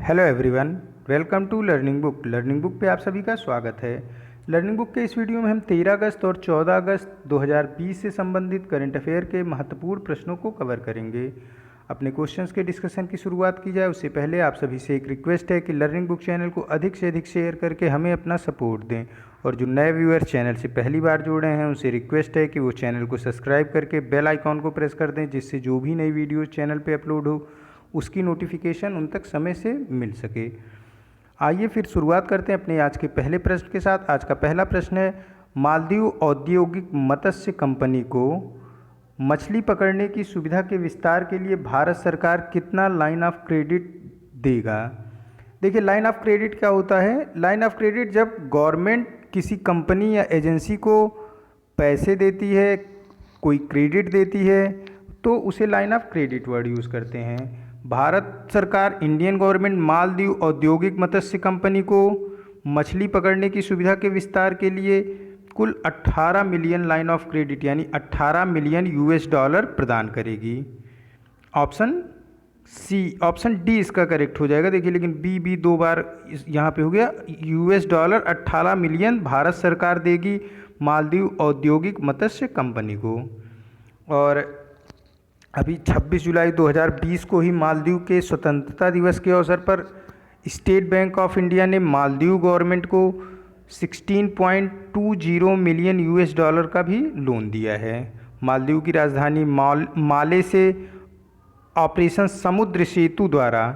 Hello everyone, welcome to learning book. Learning book पे आप सभी का स्वागत है। लर्निंग बुक के इस वीडियो में हम 13 अगस्त और 14 अगस्त 2020 से संबंधित करंट अफेयर के महत्वपूर्ण प्रश्नों को कवर करेंगे। अपने क्वेश्चंस के डिस्कशन की शुरुआत की जाए उससे पहले आप सभी से एक रिक्वेस्ट है कि लर्निंग बुक चैनल को अधिक से अधिक शेयर करके हमें अपना सपोर्ट दें, और जो नए व्यूअर्स चैनल से पहली बार जुड़ रहे हैं उनसे रिक्वेस्ट है कि वो चैनल को सब्सक्राइब करके बेल आइकॉन को प्रेस कर दें, जिससे जो भी नई वीडियो चैनल पर अपलोड हो उसकी नोटिफिकेशन उन तक समय से मिल सके। आइए फिर शुरुआत करते हैं अपने आज के पहले प्रश्न के साथ। आज का पहला प्रश्न है, मालदीव औद्योगिक मत्स्य कंपनी को मछली पकड़ने की सुविधा के विस्तार के लिए भारत सरकार कितना लाइन ऑफ क्रेडिट देगा। देखिए, लाइन ऑफ क्रेडिट क्या होता है। लाइन ऑफ क्रेडिट जब गवर्नमेंट किसी कंपनी या एजेंसी को पैसे देती है, कोई क्रेडिट देती है, तो उसे line of credit word use करते हैं। भारत सरकार, इंडियन गवर्नमेंट मालदीव औद्योगिक मत्स्य कंपनी को मछली पकड़ने की सुविधा के विस्तार के लिए कुल 18 मिलियन लाइन ऑफ क्रेडिट यानी 18 मिलियन यूएस डॉलर प्रदान करेगी। ऑप्शन डी इसका करेक्ट हो जाएगा। देखिए, लेकिन बी दो बार यहाँ पे हो गया। यूएस डॉलर 18 मिलियन भारत सरकार देगी मालदीव औद्योगिक मत्स्य कंपनी को। और अभी 26 जुलाई 2020 को ही मालदीव के स्वतंत्रता दिवस के अवसर पर स्टेट बैंक ऑफ इंडिया ने मालदीव गवर्नमेंट को 16.20 मिलियन यूएस डॉलर का भी लोन दिया है। मालदीव की राजधानी माले से ऑपरेशन समुद्र सेतु द्वारा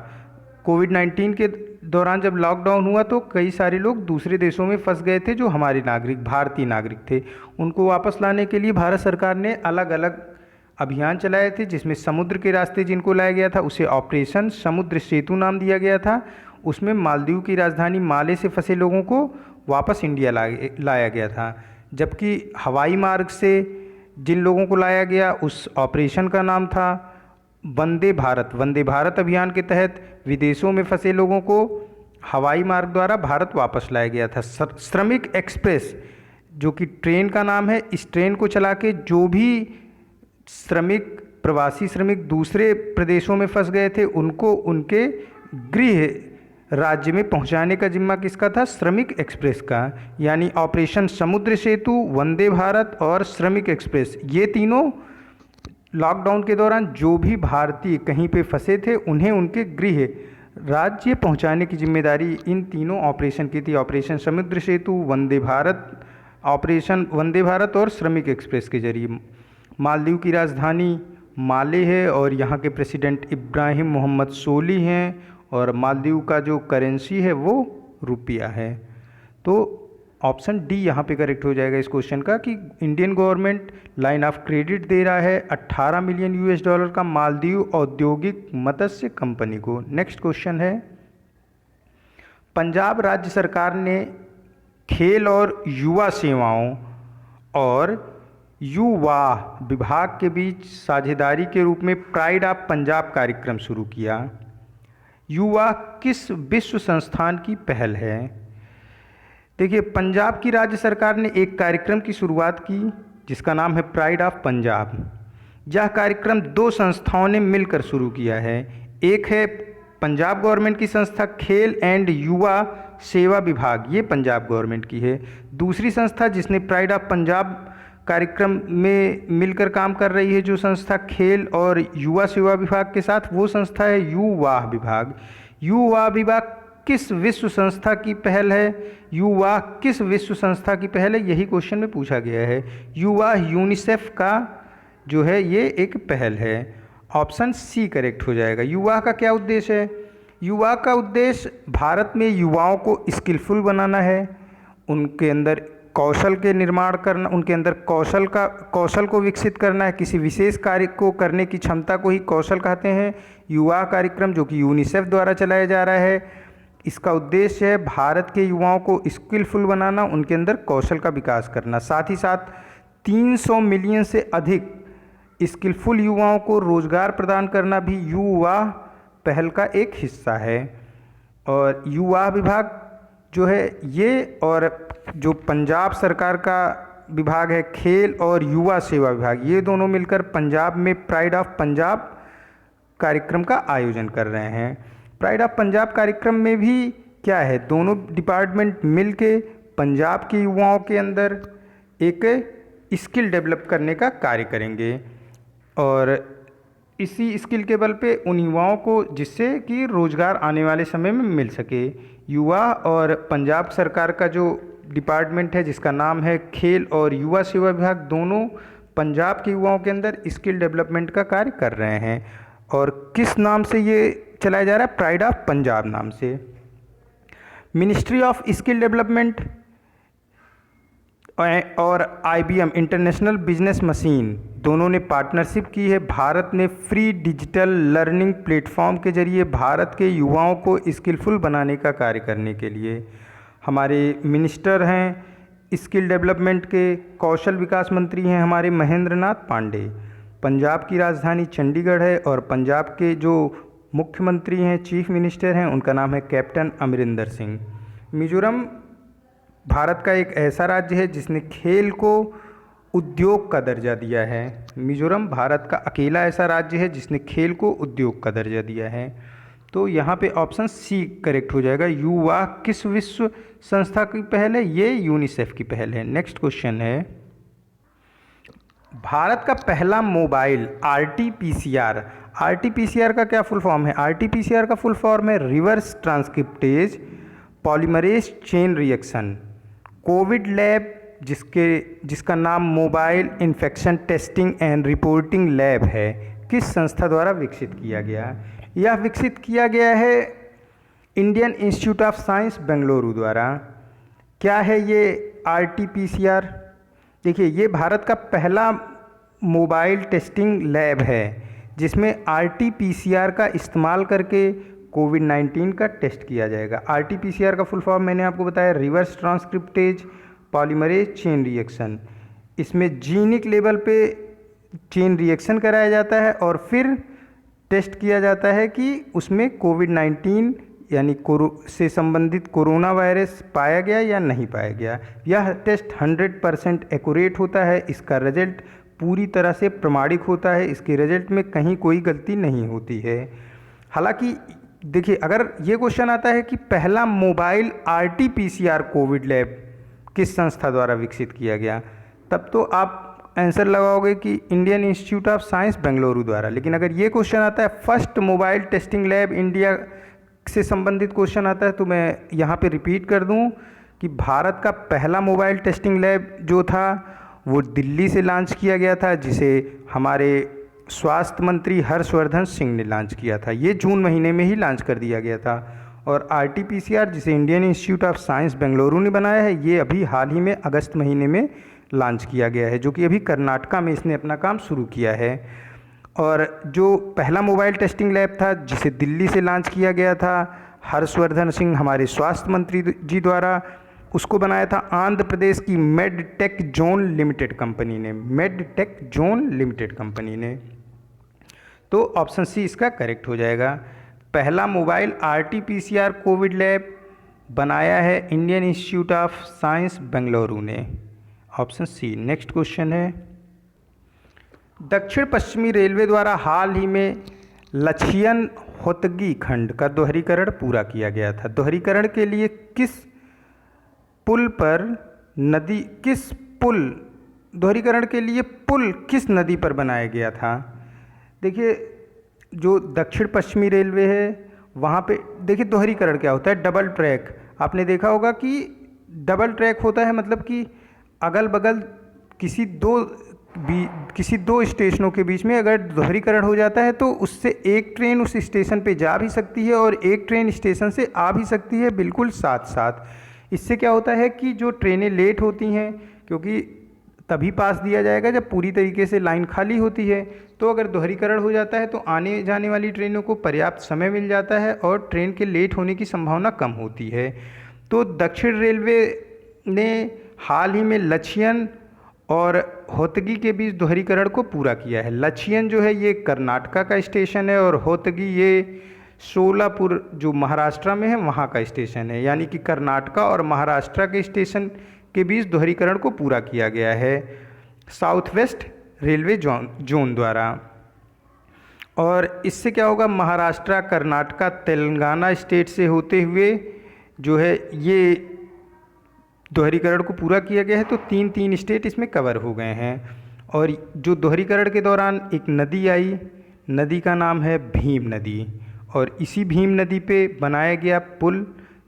कोविड-19 के दौरान जब लॉकडाउन हुआ तो कई सारे लोग दूसरे देशों में फंस गए थे, जो हमारे नागरिक, भारतीय नागरिक थे। उनको वापस लाने के लिए भारत सरकार ने अलग अलग अभियान चलाए थे, जिसमें समुद्र के रास्ते जिनको लाया गया था उसे ऑपरेशन समुद्र सेतु नाम दिया गया था। उसमें मालदीव की राजधानी माले से फंसे लोगों को वापस इंडिया लाया गया था, जबकि हवाई मार्ग से जिन लोगों को लाया गया उस ऑपरेशन का नाम था वंदे भारत। वंदे भारत अभियान के तहत विदेशों में फंसे लोगों को हवाई मार्ग द्वारा भारत वापस लाया गया था। श्रमिक एक्सप्रेस जो कि ट्रेन का नाम है, इस ट्रेन को चला के जो भी प्रवासी श्रमिक दूसरे प्रदेशों में फंस गए थे उनको उनके गृह राज्य में पहुंचाने का जिम्मा किसका था? श्रमिक एक्सप्रेस का। यानी ऑपरेशन समुद्र सेतु, वंदे भारत और श्रमिक एक्सप्रेस, ये तीनों लॉकडाउन के दौरान जो भी भारतीय कहीं पे फंसे थे उन्हें उनके गृह राज्य पहुंचाने की जिम्मेदारी इन तीनों ऑपरेशन की थी। ऑपरेशन समुद्र सेतु, वंदे भारत, ऑपरेशन वंदे भारत और श्रमिक एक्सप्रेस के जरिए। मालदीव की राजधानी माले है और यहाँ के प्रेसिडेंट इब्राहिम मोहम्मद सोली हैं, और मालदीव का जो करेंसी है वो रुपया है। तो ऑप्शन डी यहाँ पे करेक्ट हो जाएगा इस क्वेश्चन का, कि Indian government line of credit दे रहा है 18 मिलियन यूएस डॉलर का मालदीव औद्योगिक मत्स्य कंपनी को। नेक्स्ट क्वेश्चन है, पंजाब राज्य सरकार ने खेल और युवा सेवाओं और युवा विभाग के बीच साझेदारी के रूप में प्राइड ऑफ पंजाब कार्यक्रम शुरू किया। युवा किस विश्व संस्थान की पहल है? देखिए, पंजाब की राज्य सरकार ने एक कार्यक्रम की शुरुआत की जिसका नाम है प्राइड ऑफ पंजाब। यह कार्यक्रम दो संस्थाओं ने मिलकर शुरू किया है। एक है पंजाब गवर्नमेंट की संस्था खेल एंड युवा सेवा विभाग, ये पंजाब गवर्नमेंट की है। दूसरी संस्था जिसने प्राइड ऑफ पंजाब कार्यक्रम में मिलकर काम कर रही है, जो संस्था खेल और युवा सेवा विभाग के साथ, वो संस्था है युवा विभाग। युवा विभाग किस विश्व संस्था की पहल है? युवा किस विश्व संस्था की पहल है, यही क्वेश्चन में पूछा गया है। युवा यूनिसेफ का जो है ये एक पहल है। ऑप्शन सी करेक्ट हो जाएगा। युवा का क्या उद्देश्य है? युवा का उद्देश्य भारत में युवाओं को स्किलफुल बनाना है, उनके अंदर कौशल के निर्माण करना, उनके अंदर कौशल को विकसित करना है। किसी विशेष कार्य को करने की क्षमता को ही कौशल कहते हैं। युवा कार्यक्रम जो कि यूनिसेफ द्वारा चलाया जा रहा है, इसका उद्देश्य है भारत के युवाओं को स्किलफुल बनाना, उनके अंदर कौशल का विकास करना। साथ ही साथ 300 मिलियन से अधिक स्किलफुल युवाओं को रोजगार प्रदान करना भी युवा पहल का एक हिस्सा है। और युवा विभाग जो है ये, और जो पंजाब सरकार का विभाग है खेल और युवा सेवा विभाग, ये दोनों मिलकर पंजाब में प्राइड ऑफ पंजाब कार्यक्रम का आयोजन कर रहे हैं। प्राइड ऑफ पंजाब कार्यक्रम में भी क्या है, दोनों डिपार्टमेंट मिलके पंजाब के युवाओं के अंदर एक स्किल डेवलप करने का कार्य करेंगे और इसी स्किल के बल पे उन युवाओं को जिससे कि रोज़गार आने वाले समय में मिल सके। युवा और पंजाब सरकार का जो डिपार्टमेंट है जिसका नाम है खेल और युवा सेवा विभाग, दोनों पंजाब के युवाओं के अंदर स्किल डेवलपमेंट का कार्य कर रहे हैं। और किस नाम से ये चलाया जा रहा है, प्राइड ऑफ पंजाब नाम से। मिनिस्ट्री ऑफ स्किल डेवलपमेंट और IBM इंटरनेशनल बिजनेस मशीन दोनों ने पार्टनरशिप की है। भारत ने फ्री डिजिटल लर्निंग प्लेटफॉर्म के जरिए भारत के युवाओं को स्किलफुल बनाने का कार्य करने के लिए हमारे मिनिस्टर हैं स्किल डेवलपमेंट के, कौशल विकास मंत्री हैं हमारे महेंद्र नाथ पांडे। पंजाब की राजधानी चंडीगढ़ है और पंजाब के जो मुख्यमंत्री हैं, चीफ मिनिस्टर हैं, उनका नाम है कैप्टन अमरिंदर सिंह। मिजोरम भारत का एक ऐसा राज्य है जिसने खेल को उद्योग का दर्जा दिया है। मिजोरम भारत का अकेला ऐसा राज्य है जिसने खेल को उद्योग का दर्जा दिया है। तो यहाँ पे ऑप्शन सी करेक्ट हो जाएगा। युवा किस विश्व संस्था की पहल है, ये यूनिसेफ की पहल है। नेक्स्ट क्वेश्चन है, भारत का पहला मोबाइल RT-PCR का क्या फुल फॉर्म है? RT-PCR का फुल फॉर्म है reverse transcriptase polymerase chain reaction. Covid lab जिसका नाम mobile infection testing and reporting lab है, किस संस्था द्वारा विकसित किया गया? यह विकसित किया गया है Indian Institute of Science Bengaluru द्वारा। क्या है ये RT-PCR? देखिए, ये भारत का पहला मोबाइल टेस्टिंग लैब है जिसमें RT-PCR का इस्तेमाल करके कोविड-19 का टेस्ट किया जाएगा। RT-PCR का फुल फॉर्म मैंने आपको बताया reverse transcriptase polymerase chain reaction. इसमें जीनिक लेवल पे चेन रिएक्शन कराया जाता है और फिर टेस्ट किया जाता है कि उसमें कोविड-19 यानी से संबंधित कोरोना वायरस पाया गया या नहीं पाया गया। यह टेस्ट 100% एक्यूरेट होता है, इसका रिजल्ट पूरी तरह से प्रमाणिक होता है, इसके रिजल्ट में कहीं कोई गलती नहीं होती है। हालांकि देखिए, अगर ये क्वेश्चन आता है कि पहला मोबाइल RT-PCR कोविड लैब किस संस्था द्वारा विकसित किया गया, तब तो आप आंसर लगाओगे कि Indian Institute of Science Bengaluru द्वारा। लेकिन अगर ये क्वेश्चन आता है first mobile testing lab India से संबंधित क्वेश्चन आता है, तो मैं यहाँ पे रिपीट कर दूँ कि भारत का पहला मोबाइल टेस्टिंग लैब जो था वो दिल्ली से लॉन्च किया गया था, जिसे हमारे स्वास्थ्य मंत्री हर्षवर्धन सिंह ने लॉन्च किया था। ये जून महीने में ही लॉन्च कर दिया गया था। और RT-PCR जिसे Indian Institute of Science Bengaluru ने बनाया है, ये अभी हाल ही में अगस्त महीने में लॉन्च किया गया है, जो कि अभी कर्नाटका में इसने अपना काम शुरू किया है। और जो पहला मोबाइल टेस्टिंग लैब था जिसे दिल्ली से लॉन्च किया गया था हर्षवर्धन सिंह हमारे स्वास्थ्य मंत्री जी द्वारा, उसको बनाया था आंध्र प्रदेश की मेडटेक जोन लिमिटेड कंपनी ने। तो ऑप्शन सी इसका करेक्ट हो जाएगा। पहला मोबाइल RT-PCR कोविड लैब बनाया है Indian Institute of Science Bengaluru ने। ऑप्शन सी। नेक्स्ट क्वेश्चन है, दक्षिण पश्चिमी रेलवे द्वारा हाल ही में लछियन होतगी खंड का दोहरीकरण पूरा किया गया था। दोहरीकरण के लिए दोहरीकरण के लिए पुल किस नदी पर बनाया गया था? देखिए, जो दक्षिण पश्चिमी रेलवे है वहाँ पे देखिए दोहरीकरण क्या होता है, डबल ट्रैक। आपने देखा होगा कि डबल ट्रैक होता है, मतलब कि अगल बगल किसी दो स्टेशनों के बीच में अगर दोहरीकरण हो जाता है तो उससे एक ट्रेन उस स्टेशन पे जा भी सकती है और एक ट्रेन स्टेशन से आ भी सकती है बिल्कुल साथ साथ। इससे क्या होता है कि जो ट्रेनें लेट होती हैं, क्योंकि तभी पास दिया जाएगा जब पूरी तरीके से लाइन खाली होती है, तो अगर दोहरीकरण हो जाता है तो आने जाने वाली ट्रेनों को पर्याप्त समय मिल जाता है और ट्रेन के लेट होने की संभावना कम होती है। तो दक्षिण रेलवे ने हाल ही में लछियन और होतगी के बीच दोहरीकरण को पूरा किया है। लछियन जो है ये कर्नाटका का स्टेशन है और होतगी ये सोलापुर जो महाराष्ट्र में है वहाँ का स्टेशन है, यानी कि कर्नाटका और महाराष्ट्र के स्टेशन के बीच दोहरीकरण को पूरा किया गया है साउथ वेस्ट रेलवे जोन द्वारा। और इससे क्या होगा, महाराष्ट्र, कर्नाटका, तेलंगाना स्टेट से होते हुए जो है ये दोहरीकरण को पूरा किया गया है। तो तीन तीन स्टेट इसमें कवर हो गए हैं। और जो दोहरीकरण के दौरान एक नदी आई, नदी का नाम है भीम नदी, और इसी भीम नदी पे बनाया गया पुल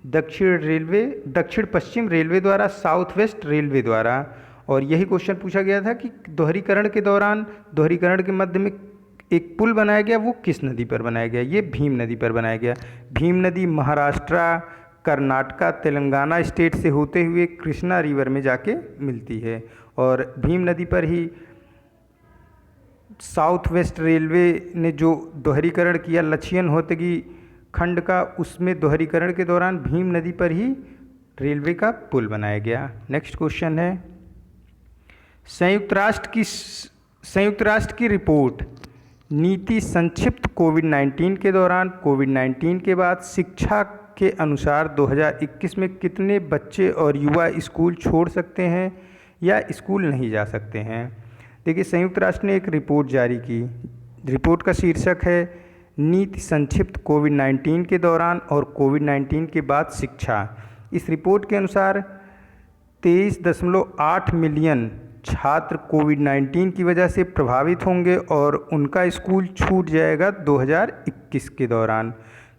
दक्षिण पश्चिम रेलवे द्वारा, साउथ वेस्ट रेलवे द्वारा। और यही क्वेश्चन पूछा गया था कि दोहरीकरण के दौरान, दोहरीकरण के मध्य में एक पुल बनाया गया, वो किस नदी पर बनाया गया? ये भीम नदी पर बनाया गया। भीम नदी महाराष्ट्र, कर्नाटका, तेलंगाना स्टेट से होते हुए कृष्णा रिवर में जाके मिलती है। और भीम नदी पर ही साउथ वेस्ट रेलवे ने जो दोहरीकरण किया लछियन होतगी खंड का, उसमें दोहरीकरण के दौरान भीम नदी पर ही रेलवे का पुल बनाया गया। नेक्स्ट क्वेश्चन है, संयुक्त राष्ट्र की रिपोर्ट नीति संक्षिप्त कोविड-19 के दौरान, कोविड-19 के बाद शिक्षा के अनुसार 2021 में कितने बच्चे और युवा स्कूल छोड़ सकते हैं या स्कूल नहीं जा सकते हैं? देखिए, संयुक्त राष्ट्र ने एक रिपोर्ट जारी की। रिपोर्ट का शीर्षक है नीति संक्षिप्त कोविड-19 के दौरान और कोविड-19 के बाद शिक्षा। इस रिपोर्ट के अनुसार 23.8 मिलियन छात्र कोविड-19 की वजह से प्रभावित होंगे और उनका स्कूल छूट जाएगा 2021 के दौरान,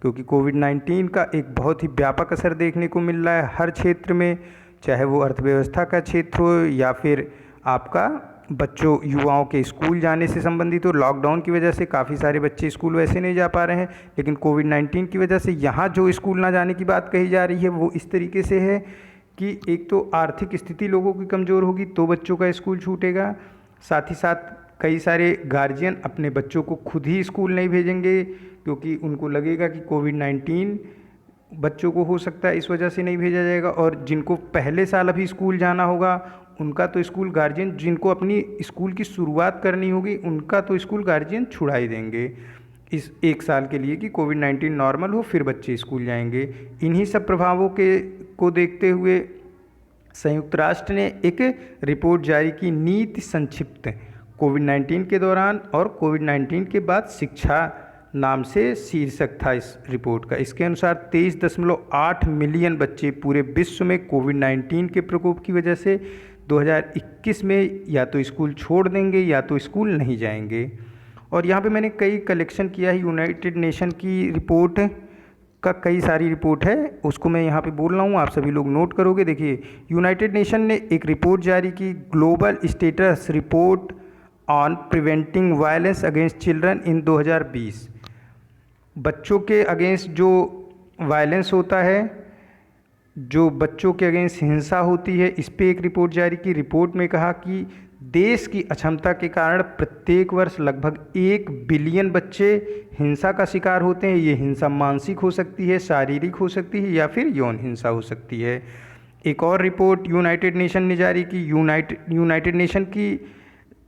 क्योंकि कोविड-19 का एक बहुत ही व्यापक असर देखने को मिल रहा है हर क्षेत्र में, चाहे वो अर्थव्यवस्था का क्षेत्र हो या फिर आपका बच्चों युवाओं के स्कूल जाने से संबंधित हो। लॉकडाउन की वजह से काफ़ी सारे बच्चे स्कूल वैसे नहीं जा पा रहे हैं, लेकिन कोविड-19 की वजह से यहाँ जो स्कूल ना जाने की बात कही जा रही है वो इस तरीके से है कि एक तो आर्थिक स्थिति लोगों की कमज़ोर होगी तो बच्चों का स्कूल छूटेगा, साथ ही साथ कई सारे गार्जियन अपने बच्चों को खुद ही स्कूल नहीं भेजेंगे क्योंकि उनको लगेगा कि कोविड-19 बच्चों को हो सकता है, इस वजह से नहीं भेजा जाएगा। और जिनको पहले साल अभी स्कूल जाना होगा उनका तो स्कूल गार्जियन, जिनको अपनी स्कूल की शुरुआत करनी होगी उनका तो स्कूल गार्जियन छुड़ा ही देंगे इस एक साल के लिए कि कोविड-19 नॉर्मल हो फिर बच्चे स्कूल जाएंगे। इन्हीं सब प्रभावों को देखते हुए संयुक्त राष्ट्र ने एक रिपोर्ट जारी की, नीति संक्षिप्त कोविड-19 के दौरान और कोविड-19 के बाद शिक्षा नाम से शीर्षक था इस रिपोर्ट का। इसके अनुसार 23.8 मिलियन बच्चे पूरे विश्व में कोविड-19 के प्रकोप की वजह से 2021 में या तो स्कूल छोड़ देंगे या तो स्कूल नहीं जाएंगे। और यहाँ पे मैंने कई कलेक्शन किया है, यूनाइटेड नेशन की रिपोर्ट का कई सारी रिपोर्ट है, उसको मैं यहाँ पे बोल रहा हूँ, आप सभी लोग नोट करोगे। देखिए, यूनाइटेड नेशन ने एक रिपोर्ट जारी की, global status report on preventing violence against children in 2020। बच्चों के अगेंस्ट जो वायलेंस होता है, जो बच्चों के अगेंस्ट हिंसा होती है, इस पे एक रिपोर्ट जारी की। रिपोर्ट में कहा कि देश की अक्षमता के कारण प्रत्येक वर्ष लगभग 1 बिलियन बच्चे हिंसा का शिकार होते हैं। ये हिंसा मानसिक हो सकती है, शारीरिक हो सकती है या फिर यौन हिंसा हो सकती है। एक और रिपोर्ट यूनाइटेड नेशन ने जारी की। यूनाइटेड नेशन की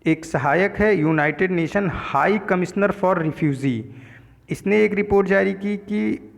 एक सहायक है United nation high commissioner for refugee, इसने एक रिपोर्ट जारी की कि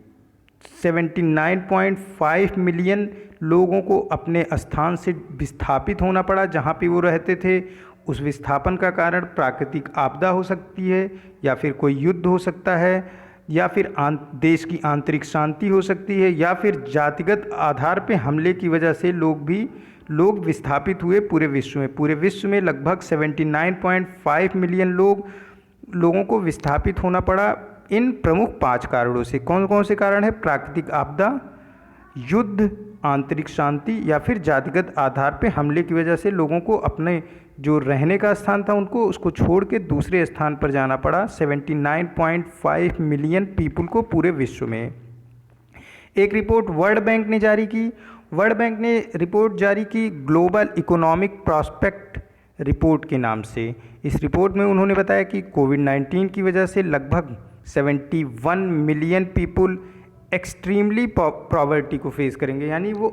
79.5 मिलियन लोगों को अपने स्थान से विस्थापित होना पड़ा जहां पे वो रहते थे। उस विस्थापन का कारण प्राकृतिक आपदा हो सकती है या फिर कोई युद्ध हो सकता है या फिर देश की आंतरिक शांति हो सकती है या फिर जातिगत आधार पे हमले की वजह से लोग विस्थापित हुए पूरे विश्व में लगभग 79.5 मिलियन लोगों को विस्थापित होना पड़ा इन प्रमुख 5 कारणों से। कौन कौन से कारण है? प्राकृतिक आपदा, युद्ध, आंतरिक शांति या फिर जातिगत आधार पे हमले की वजह से लोगों को अपने जो रहने का स्थान था उसको छोड़ के दूसरे स्थान पर जाना पड़ा 79.5 मिलियन पीपल को पूरे विश्व में। एक रिपोर्ट वर्ल्ड बैंक ने जारी की। वर्ल्ड बैंक ने रिपोर्ट जारी की ग्लोबल इकोनॉमिक प्रॉस्पेक्ट रिपोर्ट के नाम से। इस रिपोर्ट में उन्होंने बताया कि कोविड-19 की वजह से लगभग 71 मिलियन पीपल एक्सट्रीमली पॉवर्टी को फेस करेंगे, यानी वो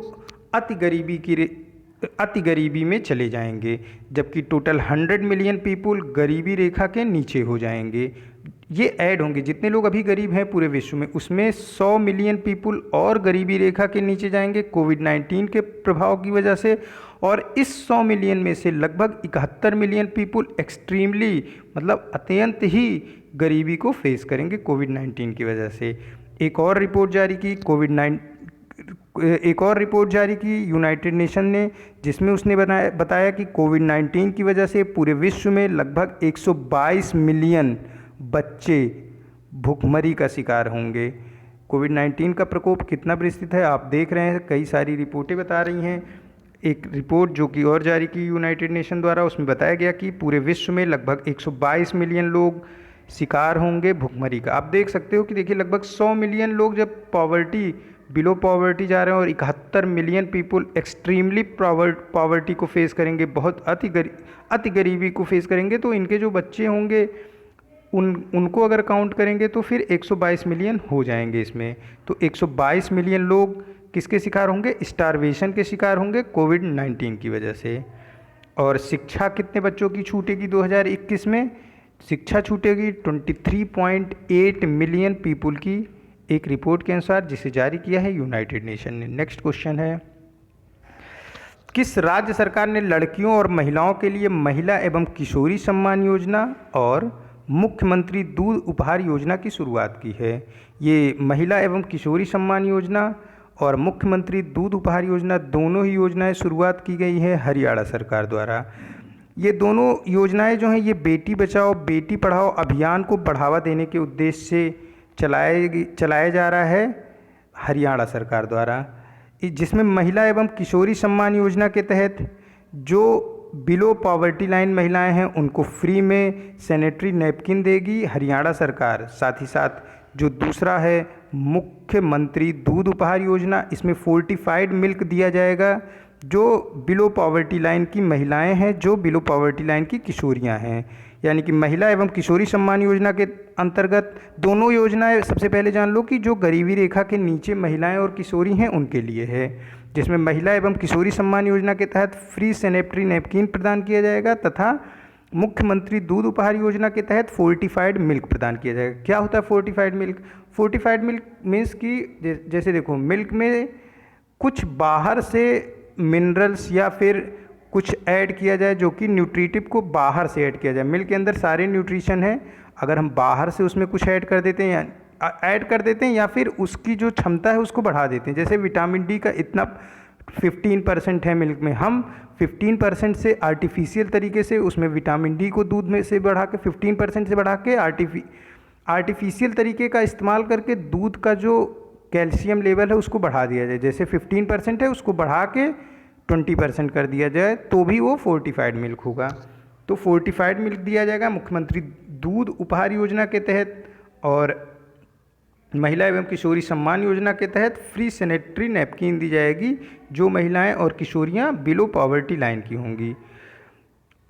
अति गरीबी में चले जाएंगे, जबकि टोटल 100 मिलियन पीपल गरीबी रेखा के नीचे हो जाएंगे। ये ऐड होंगे, जितने लोग अभी गरीब हैं पूरे विश्व में उसमें 100 मिलियन पीपल और गरीबी रेखा के नीचे जाएंगे कोविड-19 के प्रभाव की वजह से। और इस 100 मिलियन में से लगभग 71 मिलियन पीपुल एक्सट्रीमली मतलब अत्यंत ही गरीबी को फेस करेंगे कोविड-19 की वजह से। एक और रिपोर्ट जारी की यूनाइटेड नेशन ने, जिसमें उसने बताया कि कोविड-19 की वजह से पूरे विश्व में लगभग 122 मिलियन बच्चे भूखमरी का शिकार होंगे। कोविड-19 का प्रकोप कितना विस्तृत है आप देख रहे हैं, कई सारी रिपोर्टें बता रही हैं। एक रिपोर्ट जो कि और जारी की यूनाइटेड नेशन द्वारा, उसमें बताया गया कि पूरे विश्व में लगभग 122 मिलियन लोग शिकार होंगे भूखमरी का। आप देख सकते हो कि देखिए लगभग 100 मिलियन लोग जब बिलो पॉवर्टी जा रहे हैं और 71 मिलियन पीपुल एक्सट्रीमली पॉवर्टी को फेस करेंगे, बहुत अति गरीबी को फेस करेंगे, तो इनके जो बच्चे होंगे उनको अगर काउंट करेंगे तो फिर 122 मिलियन हो जाएंगे इसमें। तो 122 मिलियन लोग किसके शिकार होंगे? स्टारवेशन के शिकार होंगे कोविड-19 की वजह से। और शिक्षा कितने बच्चों की छूटेगी 2021 में? शिक्षा छूटेगी 23.8 मिलियन पीपुल की, एक रिपोर्ट के अनुसार, जिसे जारी किया है यूनाइटेड नेशन ने। नेक्स्ट क्वेश्चन है, किस राज्य सरकार ने लड़कियों और महिलाओं के लिए महिला एवं किशोरी सम्मान योजना और मुख्यमंत्री दूध उपहार योजना की शुरुआत की है? ये महिला एवं किशोरी सम्मान योजना और मुख्यमंत्री दूध उपहार योजना, दोनों ही योजनाएं शुरुआत की गई है हरियाणा सरकार द्वारा। ये दोनों योजनाएं जो हैं ये बेटी बचाओ बेटी पढ़ाओ अभियान को बढ़ावा देने के उद्देश्य से चलाया जा रहा है हरियाणा सरकार द्वारा, जिसमें महिला एवं किशोरी सम्मान योजना के तहत जो बिलो पॉवर्टी लाइन महिलाएं हैं उनको फ्री में सैनिटरी नैपकिन देगी हरियाणा सरकार। साथ ही साथ जो दूसरा है मुख्यमंत्री दूध उपहार योजना, इसमें फोर्टिफाइड मिल्क दिया जाएगा जो बिलो पॉवर्टी लाइन की महिलाएं हैं, जो बिलो पॉवर्टी लाइन की किशोरियां हैं। यानी कि महिला एवं किशोरी सम्मान योजना के अंतर्गत दोनों योजनाएं, सबसे पहले जान लो कि जो गरीबी रेखा के नीचे महिलाएं और किशोरी हैं उनके लिए है, जिसमें महिला एवं किशोरी सम्मान योजना के तहत फ्री सैनिटरी नैपकिन प्रदान किया जाएगा तथा मुख्यमंत्री दूध उपहार योजना के तहत फोर्टिफाइड मिल्क प्रदान किया जाएगा। क्या होता है fortified milk? Fortified milk means कि जैसे देखो, मिल्क में कुछ बाहर से मिनरल्स या फिर कुछ ऐड किया जाए जो कि न्यूट्रिटिव को बाहर से ऐड किया जाए। मिल्क के अंदर सारे न्यूट्रिशन है, अगर हम बाहर से उसमें कुछ ऐड कर देते हैं या फिर उसकी जो क्षमता है उसको बढ़ा देते हैं। जैसे विटामिन डी का इतना 15% है मिल्क में, हम 15% से आर्टिफिशियल तरीके से उसमें विटामिन डी को दूध में से बढ़ा के 15% से बढ़ा के आर्टिफिशियल तरीके का इस्तेमाल करके दूध का जो कैल्शियम लेवल है उसको बढ़ा दिया जाए। जैसे 15% है उसको बढ़ा के 20% कर दिया जाए तो भी वो फोर्टिफाइड मिल्क होगा। तो फोर्टिफाइड मिल्क दिया जाएगा मुख्यमंत्री दूध उपहार योजना के तहत, और महिला एवं किशोरी सम्मान योजना के तहत फ्री सैनिटरी नैपकिन दी जाएगी जो महिलाएं और किशोरियां बिलो पॉवर्टी लाइन की होंगी।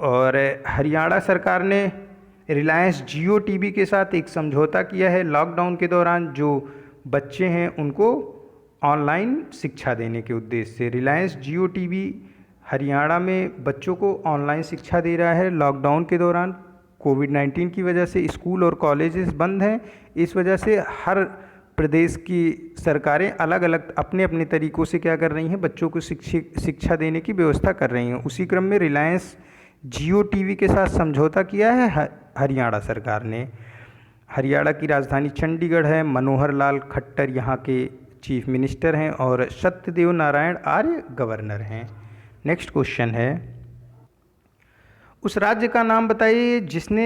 और हरियाणा सरकार ने रिलायंस जियो टीवी के साथ एक समझौता किया है लॉकडाउन के दौरान जो बच्चे हैं उनको ऑनलाइन शिक्षा देने के उद्देश्य से। रिलायंस जियो टीवी हरियाणा में बच्चों को ऑनलाइन शिक्षा दे रहा है लॉकडाउन के दौरान। कोविड-19 की वजह से स्कूल और कॉलेजेस बंद हैं, इस वजह से हर प्रदेश की सरकारें अलग अलग अपने अपने तरीक़ों से क्या कर रही हैं, बच्चों को शिक्षा देने की व्यवस्था कर रही हैं। उसी क्रम में रिलायंस जियो टीवी के साथ समझौता किया है हरियाणा सरकार ने। हरियाणा की राजधानी चंडीगढ़ है, मनोहर लाल खट्टर यहाँ के चीफ मिनिस्टर हैं और सत्यदेव नारायण आर्य गवर्नर हैं। नेक्स्ट क्वेश्चन है, उस राज्य का नाम बताइए जिसने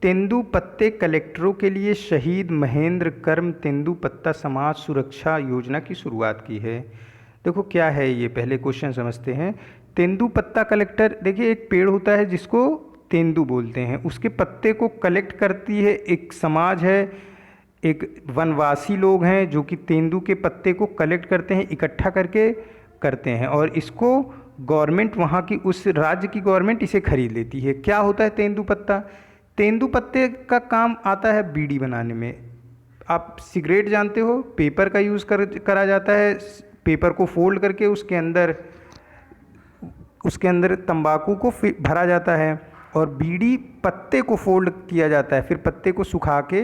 तेंदुपत्ते कलेक्टरों के लिए शहीद महेंद्र कर्म तेंदुपत्ता समाज सुरक्षा योजना की शुरुआत की है। देखो क्या है ये, पहले क्वेश्चन समझते हैं। तेंदुपत्ता कलेक्टर, देखिए एक पेड़ होता है जिसको तेंदू बोलते हैं, उसके पत्ते को कलेक्ट करती है एक समाज है, एक वनवासी लोग हैं जो कि तेंदू के पत्ते को कलेक्ट करते हैं, इकट्ठा करके करते हैं और इसको गवर्नमेंट, वहाँ की उस राज्य की गवर्नमेंट इसे खरीद लेती है। क्या होता है तेंदुपत्ता? तेंदुपत्ते का काम आता है बीड़ी बनाने में। आप सिगरेट जानते हो, पेपर का यूज़ करा जाता है, पेपर को फोल्ड करके उसके अंदर तंबाकू को भरा जाता है, और बीड़ी पत्ते को फोल्ड किया जाता है, फिर पत्ते को सुखा के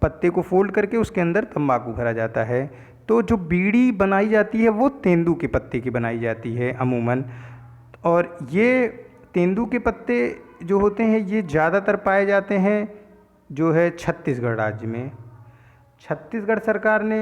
पत्ते को फोल्ड करके उसके अंदर तंबाकू भरा जाता है। तो जो बीड़ी बनाई जाती है वो तेंदू के पत्ते की बनाई जाती है अमूमन। और ये तेंदू के पत्ते जो होते हैं ये ज़्यादातर पाए जाते हैं जो है छत्तीसगढ़ राज्य में। छत्तीसगढ़ सरकार ने,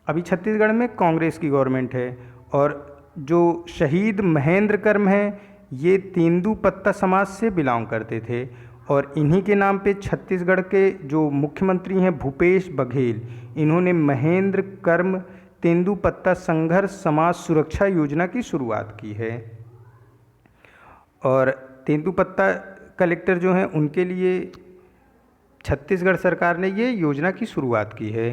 अभी छत्तीसगढ़ में कांग्रेस की गवर्नमेंट है, और जो शहीद महेंद्र कर्म हैं ये तेंदू पत्ता समाज से बिलोंग करते थे, और इन्हीं के नाम पे छत्तीसगढ़ के जो मुख्यमंत्री हैं भूपेश बघेल, इन्होंने महेंद्र कर्म तेंदू पत्ता संघर्ष समाज सुरक्षा योजना की शुरुआत की है। और तेंदू पत्ता कलेक्टर जो हैं उनके लिए छत्तीसगढ़ सरकार ने ये योजना की शुरुआत की है।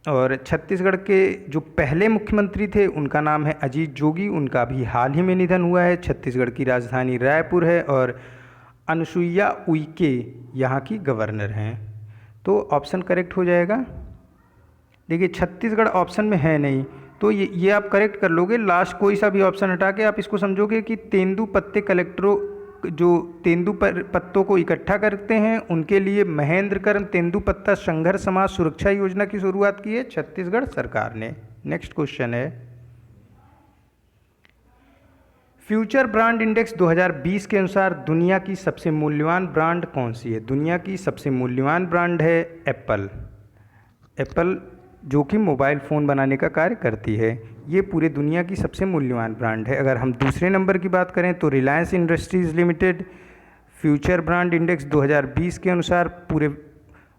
और छत्तीसगढ़ के जो पहले मुख्यमंत्री थे उनका नाम है अजीत जोगी, उनका भी हाल ही में निधन हुआ है। छत्तीसगढ़ की राजधानी रायपुर है और अनुसुईया उइके यहाँ की गवर्नर हैं। तो ऑप्शन करेक्ट हो जाएगा। देखिए छत्तीसगढ़ ऑप्शन में है नहीं, तो ये आप करेक्ट कर लोगे। लास्ट कोई सा भी ऑप्शन हटा के आप इसको समझोगे कि तेंदू पत्ते कलेक्टरों जो तेंदू पत्तों को इकट्ठा करते हैं उनके लिए महेंद्र कर्म तेंदू पत्ता संघर्ष समाज सुरक्षा योजना की शुरुआत की है छत्तीसगढ़ सरकार ने। नेक्स्ट क्वेश्चन है, फ्यूचर ब्रांड इंडेक्स 2020 के अनुसार दुनिया की सबसे मूल्यवान ब्रांड कौन सी है? दुनिया की सबसे मूल्यवान ब्रांड है एप्पल। एप्पल जो कि मोबाइल फ़ोन बनाने का कार्य करती है, ये पूरे दुनिया की सबसे मूल्यवान ब्रांड है। अगर हम दूसरे नंबर की बात करें तो Reliance industries limited future brand index 2020 के अनुसार पूरे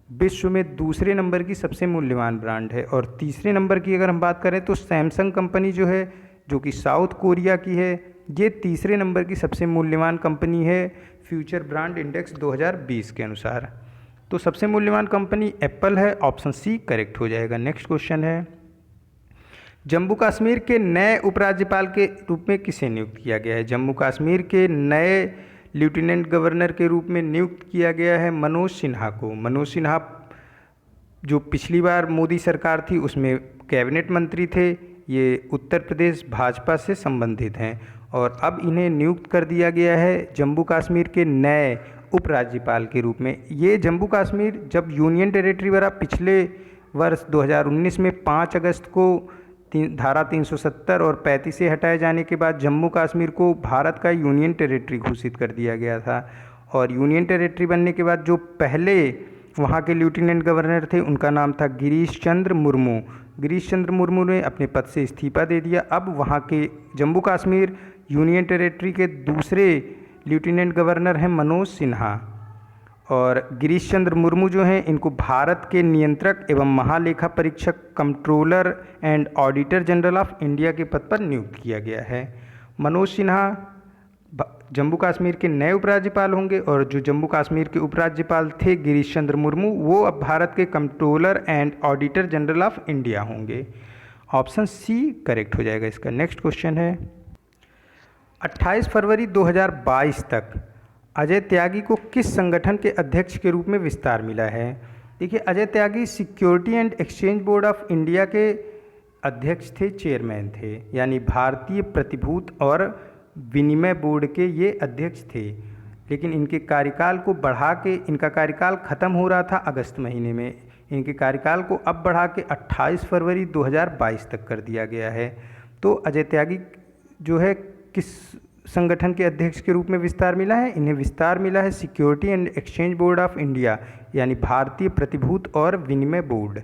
विश्व में दूसरे नंबर की सबसे मूल्यवान ब्रांड है। और तीसरे नंबर की अगर हम बात करें तो सैमसंग कंपनी जो है, जो कि साउथ कोरिया की है, ये तीसरे नंबर की सबसे मूल्यवान कंपनी है फ्यूचर ब्रांड इंडेक्स 2020 के अनुसार। तो सबसे मूल्यवान कंपनी एप्पल है, ऑप्शन सी करेक्ट हो जाएगा। नेक्स्ट क्वेश्चन है, जम्मू कश्मीर के नए उपराज्यपाल के रूप में किसे नियुक्त किया गया है? जम्मू कश्मीर के नए लेफ्टिनेंट गवर्नर के रूप में नियुक्त किया गया है मनोज सिन्हा को। मनोज सिन्हा जो पिछली बार मोदी सरकार थी उसमें कैबिनेट मंत्री थे, ये उत्तर प्रदेश भाजपा से संबंधित हैं, और अब इन्हें नियुक्त कर दिया गया है जम्मू कश्मीर के नए उपराज्यपाल के रूप में। ये जम्मू कश्मीर जब यूनियन टेरिटरी बना पिछले वर्ष 2019 में 5 अगस्त को धारा 370 और 35 से हटाए जाने के बाद जम्मू कश्मीर को भारत का यूनियन टेरिटरी घोषित कर दिया गया था। और यूनियन टेरिटरी बनने के बाद जो पहले वहाँ के लेफ्टिनेंट गवर्नर थे उनका नाम था गिरीश चंद्र मुर्मू। गिरीश चंद्र मुर्मू ने अपने पद से इस्तीफा दे दिया। अब वहाँ के जम्मू कश्मीर यूनियन टेरिटरी के दूसरे लेफ्टिनेंट गवर्नर हैं मनोज सिन्हा। और गिरीश चंद्र मुर्मू जो हैं इनको भारत के नियंत्रक एवं महालेखा परीक्षक controller and auditor general of India के पद पर नियुक्त किया गया है। मनोज सिन्हा जम्मू कश्मीर के नए उपराज्यपाल होंगे, और जो जम्मू कश्मीर के उपराज्यपाल थे गिरीश चंद्र मुर्मू, वो अब भारत के controller and auditor general of India होंगे। ऑप्शन सी करेक्ट हो जाएगा इसका। नेक्स्ट क्वेश्चन है, 28 फरवरी 2022 तक अजय त्यागी को किस संगठन के अध्यक्ष के रूप में विस्तार मिला है? देखिए Ajay Tyagi Security and Exchange Board of India के अध्यक्ष थे, चेयरमैन थे, यानी भारतीय प्रतिभूति और विनिमय बोर्ड के ये अध्यक्ष थे। लेकिन इनके कार्यकाल को बढ़ा के, इनका कार्यकाल ख़त्म हो रहा था अगस्त महीने में, इनके कार्यकाल को अब बढ़ा के 28 फरवरी 2022 तक कर दिया गया है। तो अजय त्यागी जो है किस संगठन के अध्यक्ष के रूप में विस्तार मिला है? इन्हें विस्तार मिला है security and Exchange Board of India, यानी भारतीय प्रतिभूति और विनिमय बोर्ड।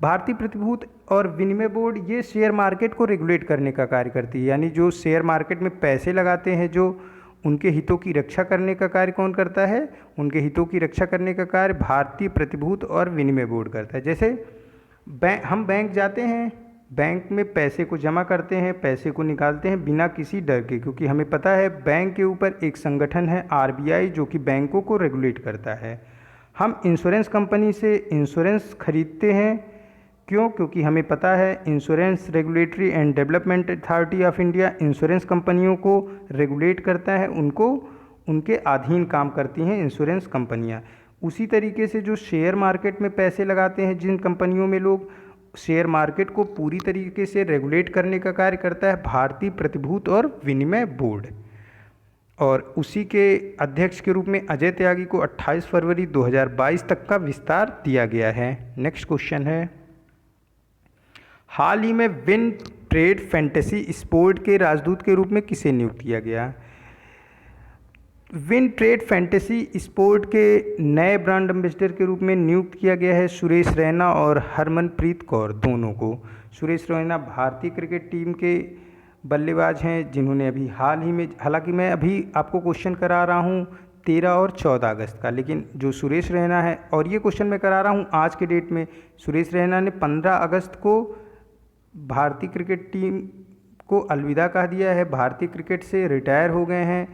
भारतीय प्रतिभूति और विनिमय बोर्ड ये शेयर मार्केट को रेगुलेट करने का कार्य करती है, यानी जो शेयर मार्केट में पैसे लगाते हैं, जो उनके हितों की रक्षा करने का कार्य कौन करता है? उनके हितों की रक्षा करने का कार्य भारतीय प्रतिभूति और विनिमय बोर्ड करता है। जैसे हम बैंक जाते हैं, बैंक में पैसे को जमा करते हैं, पैसे को निकालते हैं बिना किसी डर के, क्योंकि हमें पता है बैंक के ऊपर एक संगठन है RBI जो कि बैंकों को रेगुलेट करता है। हम इंश्योरेंस कंपनी से इंश्योरेंस खरीदते हैं, क्यों? क्योंकि हमें पता है insurance regulatory and development authority of India insurance कंपनियों को रेगुलेट करता है, उनको उनके अधीन काम करती हैं इंश्योरेंस कंपनियां। उसी तरीके से जो शेयर मार्केट में पैसे लगाते हैं जिन कंपनियों में लोग, शेयर मार्केट को पूरी तरीके से रेगुलेट करने का कार्य करता है भारतीय प्रतिभूति और विनिमय बोर्ड। और उसी के अध्यक्ष के रूप में अजय त्यागी को 28 फरवरी 2022 तक का विस्तार दिया गया है। नेक्स्ट क्वेश्चन है, हाल ही में विन ट्रेड फैंटेसी स्पोर्ट के राजदूत के रूप में किसे नियुक्त किया गया? विन ट्रेड फैंटेसी स्पोर्ट के नए ब्रांड एम्बेसडर के रूप में नियुक्त किया गया है सुरेश रैना और हरमनप्रीत कौर दोनों को। सुरेश रैना भारतीय क्रिकेट टीम के बल्लेबाज हैं जिन्होंने अभी हाल ही में, हालांकि मैं अभी आपको क्वेश्चन करा रहा हूं 13 और 14 अगस्त का, लेकिन जो सुरेश रैना है, और ये क्वेश्चन मैं करा रहा हूं आज के डेट में, सुरेश रैना ने 15 अगस्त को भारतीय क्रिकेट टीम को अलविदा कह दिया है, भारतीय क्रिकेट से रिटायर हो गए हैं।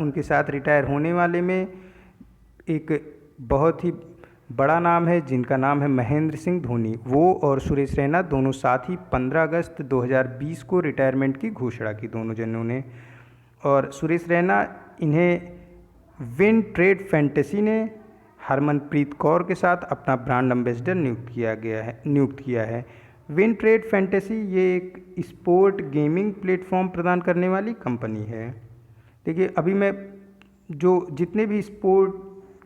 उनके साथ रिटायर होने वाले में एक बहुत ही बड़ा नाम है जिनका नाम है महेंद्र सिंह धोनी। वो और सुरेश रैना दोनों साथ ही 15 अगस्त 2020 को रिटायरमेंट की घोषणा की दोनों जनों ने। और सुरेश रैना, इन्हें विन ट्रेड फैंटेसी ने हरमनप्रीत कौर के साथ अपना ब्रांड एम्बेसडर नियुक्त किया है। विन ट्रेड फैंटेसी ये एक स्पोर्ट गेमिंग प्लेटफॉर्म प्रदान करने वाली कंपनी है। देखिए, अभी मैं जो जितने भी स्पोर्ट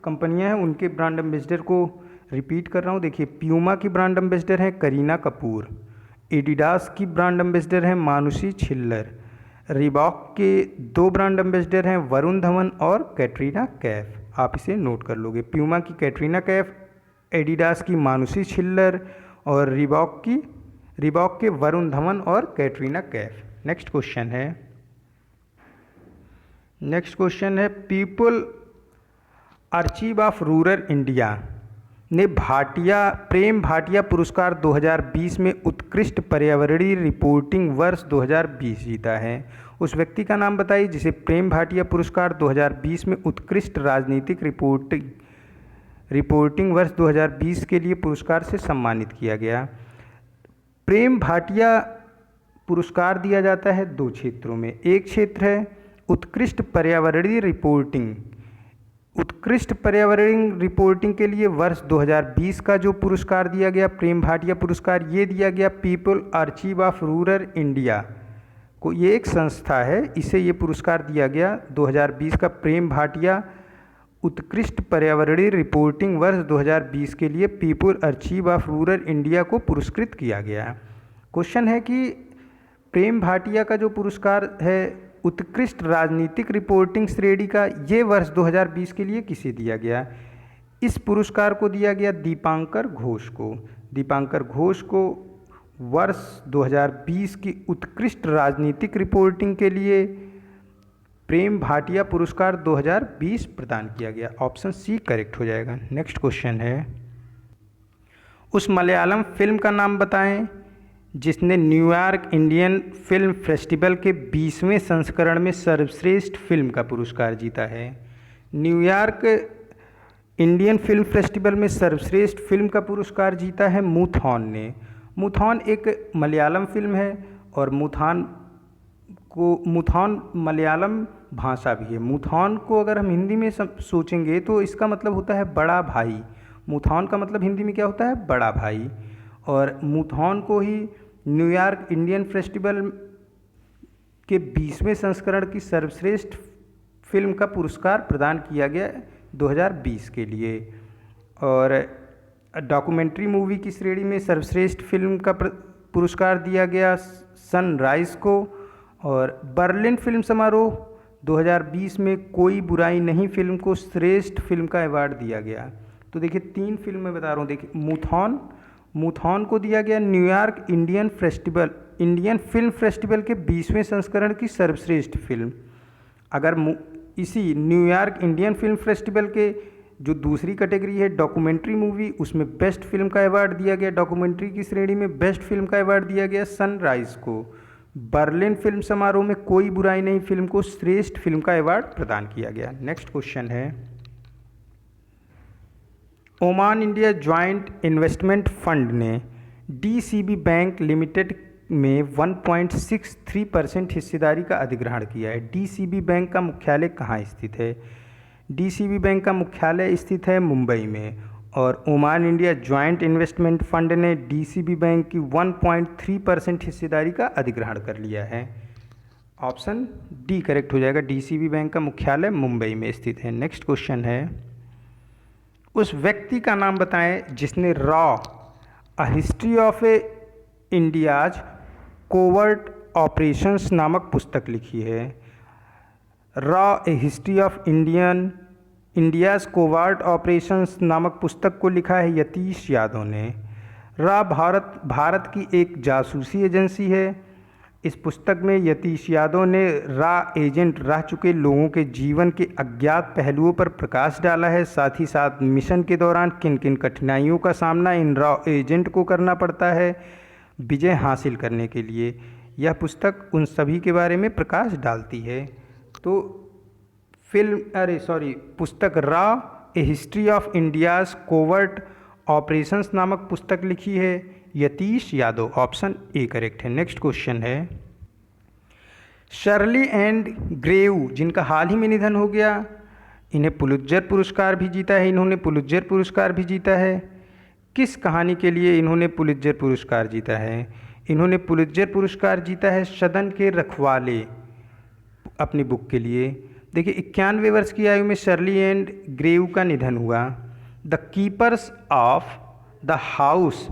कंपनियां हैं उनके ब्रांड एम्बेसडर को रिपीट कर रहा हूँ। देखिए, प्यूमा की ब्रांड एम्बेसडर हैं करीना कपूर, एडिडास की ब्रांड एम्बेसडर हैं मानुषी छिल्लर, रीबॉक के 2 ब्रांड एम्बेसडर हैं वरुण धवन और कैटरीना कैफ। आप इसे नोट कर लोगे, प्यूमा की कैटरीना कैफ, एडिडास की मानुषी छिल्लर और रीबॉक के वरुण धवन और कैटरीना कैफ। नेक्स्ट क्वेश्चन है people archive of rural India ने प्रेम भाटिया पुरस्कार 2020 में उत्कृष्ट पर्यावरणीय रिपोर्टिंग वर्ष 2020 जीता है। उस व्यक्ति का नाम बताइए जिसे प्रेम भाटिया पुरस्कार 2020 में उत्कृष्ट राजनीतिक रिपोर्टिंग वर्ष 2020 के लिए पुरस्कार से सम्मानित किया गया। प्रेम भाटिया पुरस्कार दिया जाता है 2 क्षेत्रों में। एक क्षेत्र है उत्कृष्ट पर्यावरणीय रिपोर्टिंग। उत्कृष्ट पर्यावरण रिपोर्टिंग के लिए वर्ष 2020 का जो पुरस्कार दिया गया प्रेम भाटिया पुरस्कार, ये दिया गया people archive of rural India को। ये एक संस्था है, इसे ये पुरस्कार दिया गया 2020 का प्रेम भाटिया उत्कृष्ट पर्यावरणीय रिपोर्टिंग वर्ष 2020 के लिए people archive of rural India को पुरस्कृत किया गया। क्वेश्चन है कि प्रेम भाटिया का जो पुरस्कार है उत्कृष्ट राजनीतिक रिपोर्टिंग श्रेणी का, ये वर्ष 2020 के लिए किसे दिया गया? इस पुरस्कार को दिया गया दीपांकर घोष को। दीपांकर घोष को वर्ष 2020 की उत्कृष्ट राजनीतिक रिपोर्टिंग के लिए प्रेम भाटिया पुरस्कार 2020 प्रदान किया गया। ऑप्शन सी करेक्ट हो जाएगा। नेक्स्ट क्वेश्चन है उस मलयालम फिल्म का नाम बताएं जिसने न्यूयॉर्क इंडियन फिल्म फेस्टिवल के 20वें संस्करण में सर्वश्रेष्ठ फिल्म का पुरस्कार जीता है। न्यूयॉर्क इंडियन फिल्म फेस्टिवल में सर्वश्रेष्ठ फिल्म का पुरस्कार जीता है मुथॉन ने। मुथॉन एक मलयालम फिल्म है और मुथॉन मलयालम भाषा भी है। मुथॉन को अगर हम हिंदी में सोचेंगे तो इसका मतलब होता है बड़ा भाई। मुथॉन का मतलब हिंदी में क्या होता है? बड़ा भाई। और मुथॉन को ही न्यूयॉर्क इंडियन फेस्टिवल के 20वें संस्करण की सर्वश्रेष्ठ फिल्म का पुरस्कार प्रदान किया गया 2020 के लिए। और डॉक्यूमेंट्री मूवी की श्रेणी में सर्वश्रेष्ठ फिल्म का पुरस्कार दिया गया सनराइज को। और बर्लिन फिल्म समारोह 2020 में कोई बुराई नहीं फिल्म को श्रेष्ठ फिल्म का अवार्ड दिया गया। तो देखिए 3 फिल्म मैं बता रहा हूँ। देखिए मुथॉन को दिया गया न्यूयॉर्क इंडियन फिल्म फेस्टिवल के 20वें संस्करण की सर्वश्रेष्ठ फिल्म। अगर इसी न्यूयॉर्क इंडियन फिल्म फेस्टिवल के जो दूसरी कैटेगरी है डॉक्यूमेंट्री मूवी, उसमें बेस्ट फिल्म का अवार्ड दिया गया, डॉक्यूमेंट्री की श्रेणी में बेस्ट फिल्म का अवार्ड दिया गया सनराइज को। बर्लिन फिल्म समारोह में कोई बुराई नहीं फिल्म को श्रेष्ठ फिल्म का अवार्ड प्रदान किया गया। नेक्स्ट क्वेश्चन है Oman India joint investment fund ने डीसीबी बैंक लिमिटेड में 1.63% हिस्सेदारी का अधिग्रहण किया है। डीसीबी बैंक का मुख्यालय कहाँ स्थित है? डीसीबी बैंक का मुख्यालय स्थित है मुंबई में। और Oman India joint investment fund ने डीसीबी बैंक की 1.3% हिस्सेदारी का अधिग्रहण कर लिया है। ऑप्शन डी करेक्ट हो जाएगा। डीसीबी बैंक का मुख्यालय मुंबई में स्थित है। नेक्स्ट क्वेश्चन है उस व्यक्ति का नाम बताएं जिसने raw a history of India's covert operations नामक पुस्तक लिखी है? Raw A history of India's covert operations नामक पुस्तक को लिखा है यतीश यादव ने। रॉ भारत की एक जासूसी एजेंसी है। इस पुस्तक में यतीश यादव ने रॉ एजेंट रह चुके लोगों के जीवन के अज्ञात पहलुओं पर प्रकाश डाला है। साथ ही साथ मिशन के दौरान किन किन कठिनाइयों का सामना इन रॉ एजेंट को करना पड़ता है विजय हासिल करने के लिए। यह पुस्तक उन सभी के बारे में प्रकाश डालती है। तो पुस्तक raw A history of India's covert operations नामक पुस्तक लिखी है Yatish Yadav. Option A correct है। नेक्स्ट क्वेश्चन है, शर्ली एंड ग्रेव जिनका हाल ही में निधन हो गया, इन्हें पुलित्जर पुरस्कार भी जीता है। इन्होंने पुलित्जर पुरस्कार भी जीता है। किस कहानी के लिए इन्होंने पुलित्जर पुरस्कार जीता है? इन्होंने पुलित्जर पुरस्कार जीता है सदन के रखवाले अपनी बुक के लिए। देखिए 91 वर्ष की आयु में शर्ली एंड ग्रेव का निधन हुआ। The keepers of the house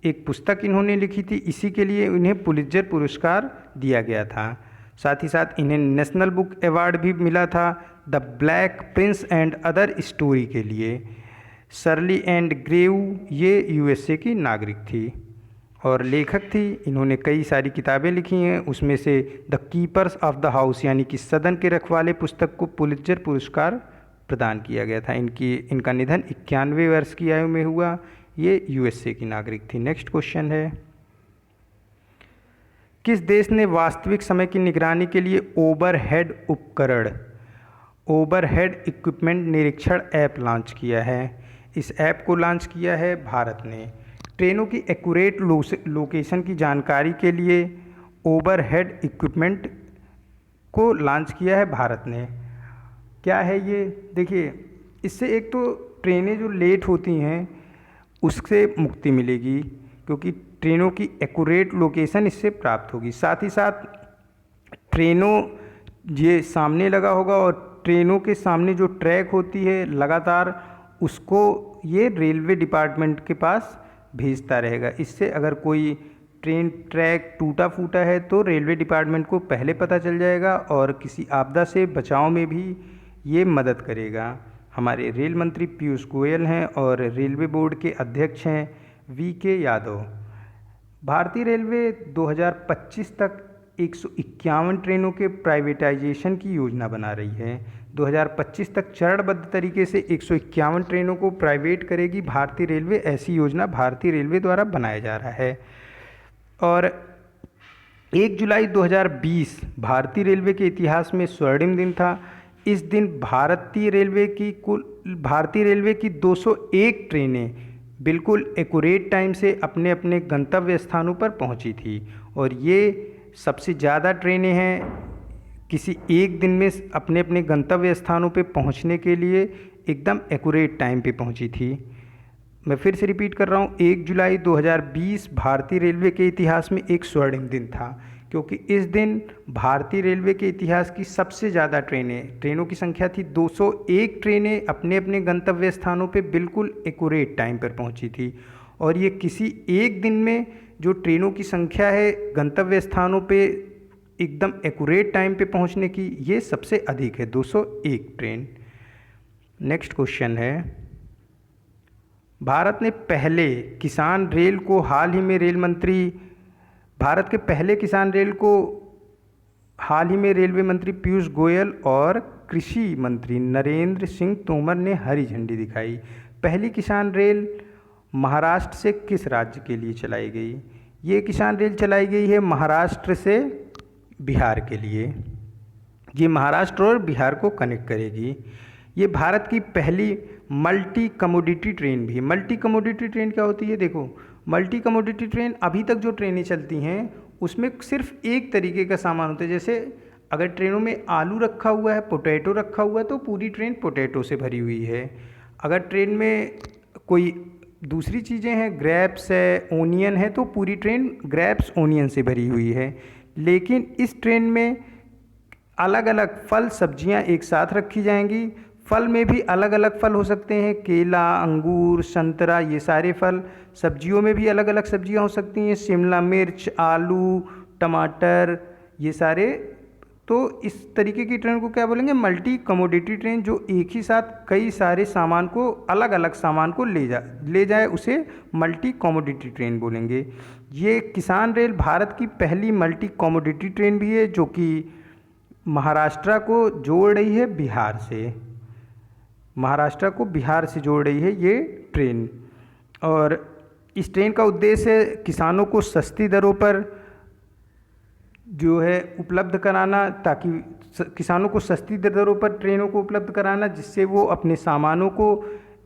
एक पुस्तक इन्होंने लिखी थी, इसी के लिए इन्हें पुलित्जर पुरस्कार दिया गया था। साथ ही साथ इन्हें नेशनल बुक अवार्ड भी मिला था the black Prince and other story के लिए। शर्ली एंड ग्रेव ये यूएसए की नागरिक थी और लेखक थी। इन्होंने कई सारी किताबें लिखी हैं, उसमें से the keepers of the house यानी कि सदन के रखवाले पुस्तक को पुलित्जर पुरस्कार प्रदान किया गया था। इनका निधन 91 वर्ष की आयु में हुआ। ये यूएसए की नागरिक थी। नेक्स्ट क्वेश्चन है, किस देश ने वास्तविक समय की निगरानी के लिए ओवरहेड इक्विपमेंट निरीक्षण ऐप लॉन्च किया है? इस ऐप को लॉन्च किया है भारत ने। ट्रेनों की एक्यूरेट लोकेशन की जानकारी के लिए ओवरहेड इक्विपमेंट को लॉन्च किया है भारत ने। क्या है ये? देखिए, इससे एक तो ट्रेनें जो लेट होती हैं उससे मुक्ति मिलेगी, क्योंकि ट्रेनों की एक्यूरेट लोकेशन इससे प्राप्त होगी। साथ ही साथ ट्रेनों ये सामने लगा होगा और ट्रेनों के सामने जो ट्रैक होती है लगातार उसको ये रेलवे डिपार्टमेंट के पास भेजता रहेगा। इससे अगर कोई ट्रेन ट्रैक टूटा फूटा है तो रेलवे डिपार्टमेंट को पहले पता चल जाएगा और किसी आपदा से बचाव में भी ये मदद करेगा। हमारे रेल मंत्री पीयूष गोयल हैं और रेलवे बोर्ड के अध्यक्ष हैं वीके यादव। भारतीय रेलवे 2025 तक 151 ट्रेनों के प्राइवेटाइजेशन की योजना बना रही है। 2025 तक चरणबद्ध तरीके से 151 ट्रेनों को प्राइवेट करेगी भारतीय रेलवे। ऐसी योजना भारतीय रेलवे द्वारा बनाया जा रहा है। और 1 जुलाई 2020 भारतीय रेलवे के इतिहास में स्वर्णिम दिन था। इस दिन भारतीय रेलवे की 201 ट्रेनें बिल्कुल एक्यूरेट टाइम से अपने अपने गंतव्य स्थानों पर पहुंची थी और ये सबसे ज़्यादा ट्रेनें हैं किसी एक दिन में अपने अपने गंतव्य स्थानों पे पहुंचने के लिए एकदम एक्यूरेट टाइम पे पहुंची थी। मैं फिर से रिपीट कर रहा हूँ, 1 जुलाई 2020 भारतीय रेलवे के इतिहास में एक स्वर्णिम दिन था, क्योंकि इस दिन भारतीय रेलवे के इतिहास की सबसे ज़्यादा ट्रेनों की संख्या थी 201 ट्रेनें अपने अपने गंतव्य स्थानों पे बिल्कुल एक्यूरेट टाइम पर पहुंची थी। और ये किसी एक दिन में जो ट्रेनों की संख्या है गंतव्य स्थानों पे एकदम एक्यूरेट टाइम पे पहुंचने की, ये सबसे अधिक है, 201 ट्रेन। नेक्स्ट क्वेश्चन है, भारत के पहले किसान रेल को हाल ही में रेलवे मंत्री पीयूष गोयल और कृषि मंत्री नरेंद्र सिंह तोमर ने हरी झंडी दिखाई। पहली किसान रेल महाराष्ट्र से किस राज्य के लिए चलाई गई? ये किसान रेल चलाई गई है महाराष्ट्र से बिहार के लिए। ये महाराष्ट्र और बिहार को कनेक्ट करेगी। ये भारत की पहली मल्टी कमोडिटी ट्रेन भी है। मल्टी कमोडिटी ट्रेन क्या होती है? देखो, मल्टी कमोडिटी ट्रेन अभी तक जो ट्रेनें चलती हैं उसमें सिर्फ एक तरीके का सामान होता है। जैसे अगर ट्रेनों में आलू रखा हुआ है, पोटैटो रखा हुआ है, तो पूरी ट्रेन पोटैटो से भरी हुई है। अगर ट्रेन में कोई दूसरी चीज़ें हैं, ग्रेप्स है, ओनियन है, तो पूरी ट्रेन ग्रेप्स ओनियन से भरी हुई है। लेकिन इस ट्रेन में अलग अलग फल सब्जियां एक साथ रखी जाएंगी। फल में भी अलग अलग फल हो सकते हैं, केला, अंगूर, संतरा, ये सारे फल। सब्जियों में भी अलग अलग सब्जियां हो सकती हैं, शिमला मिर्च, आलू, टमाटर, ये सारे। तो इस तरीके की ट्रेन को क्या बोलेंगे? मल्टी कमोडिटी ट्रेन, जो एक ही साथ कई सारे सामान को, अलग अलग सामान को ले जाए, उसे मल्टी कमोडिटी ट्रेन बोलेंगे। ये किसान रेल भारत की पहली मल्टी कमोडिटी ट्रेन भी है, जो कि महाराष्ट्र को जोड़ रही है बिहार से। महाराष्ट्र को बिहार से जोड़ रही है ये ट्रेन। और इस ट्रेन का उद्देश्य है किसानों को सस्ती दरों पर जो है उपलब्ध कराना, ताकि किसानों को सस्ती दरों पर ट्रेनों को उपलब्ध कराना, जिससे वो अपने सामानों को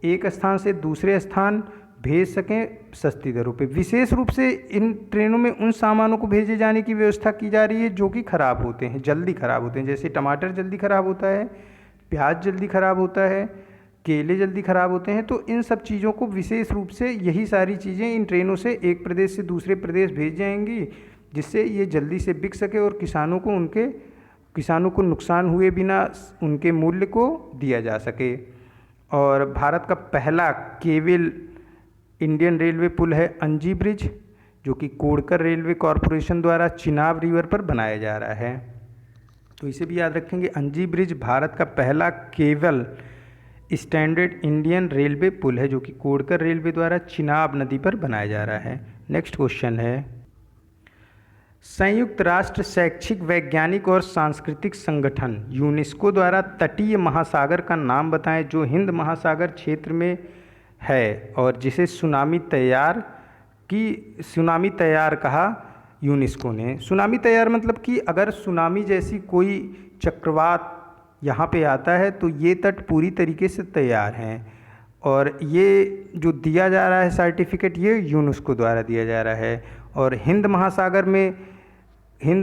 एक स्थान से दूसरे स्थान भेज सकें सस्ती दरों पे। विशेष रूप से इन ट्रेनों में उन सामानों को भेजे जाने की व्यवस्था की जा रही है जो कि ख़राब होते हैं, जल्दी ख़राब होते हैं। जैसे टमाटर जल्दी ख़राब होता है, प्याज जल्दी ख़राब होता है, केले जल्दी ख़राब होते हैं। तो इन सब चीज़ों को विशेष रूप से, यही सारी चीज़ें इन ट्रेनों से एक प्रदेश से दूसरे प्रदेश भेज जाएंगी, जिससे ये जल्दी से बिक सके और किसानों को नुकसान हुए बिना उनके मूल्य को दिया जा सके। और भारत का पहला केबल इंडियन रेलवे पुल है अंजी ब्रिज, जो कि कोडकर रेलवे कॉरपोरेशन द्वारा चिनाब रिवर पर बनाया जा रहा है। तो इसे भी याद रखेंगे, अंजी ब्रिज भारत का पहला केबल स्टैंडर्ड इंडियन रेलवे पुल है, जो कि कोडकर रेलवे द्वारा चिनाब नदी पर बनाया जा रहा है। नेक्स्ट क्वेश्चन है, संयुक्त राष्ट्र शैक्षिक, वैज्ञानिक और सांस्कृतिक संगठन यूनेस्को द्वारा तटीय महासागर का नाम बताएं जो हिंद महासागर क्षेत्र में है और जिसे सुनामी तैयार कहा यूनेस्को ने। सुनामी तैयार मतलब कि अगर सुनामी जैसी कोई चक्रवात यहाँ पे आता है तो ये तट पूरी तरीके से तैयार हैं। और ये जो दिया जा रहा है सर्टिफिकेट, ये यूनेस्को द्वारा दिया जा रहा है। और हिंद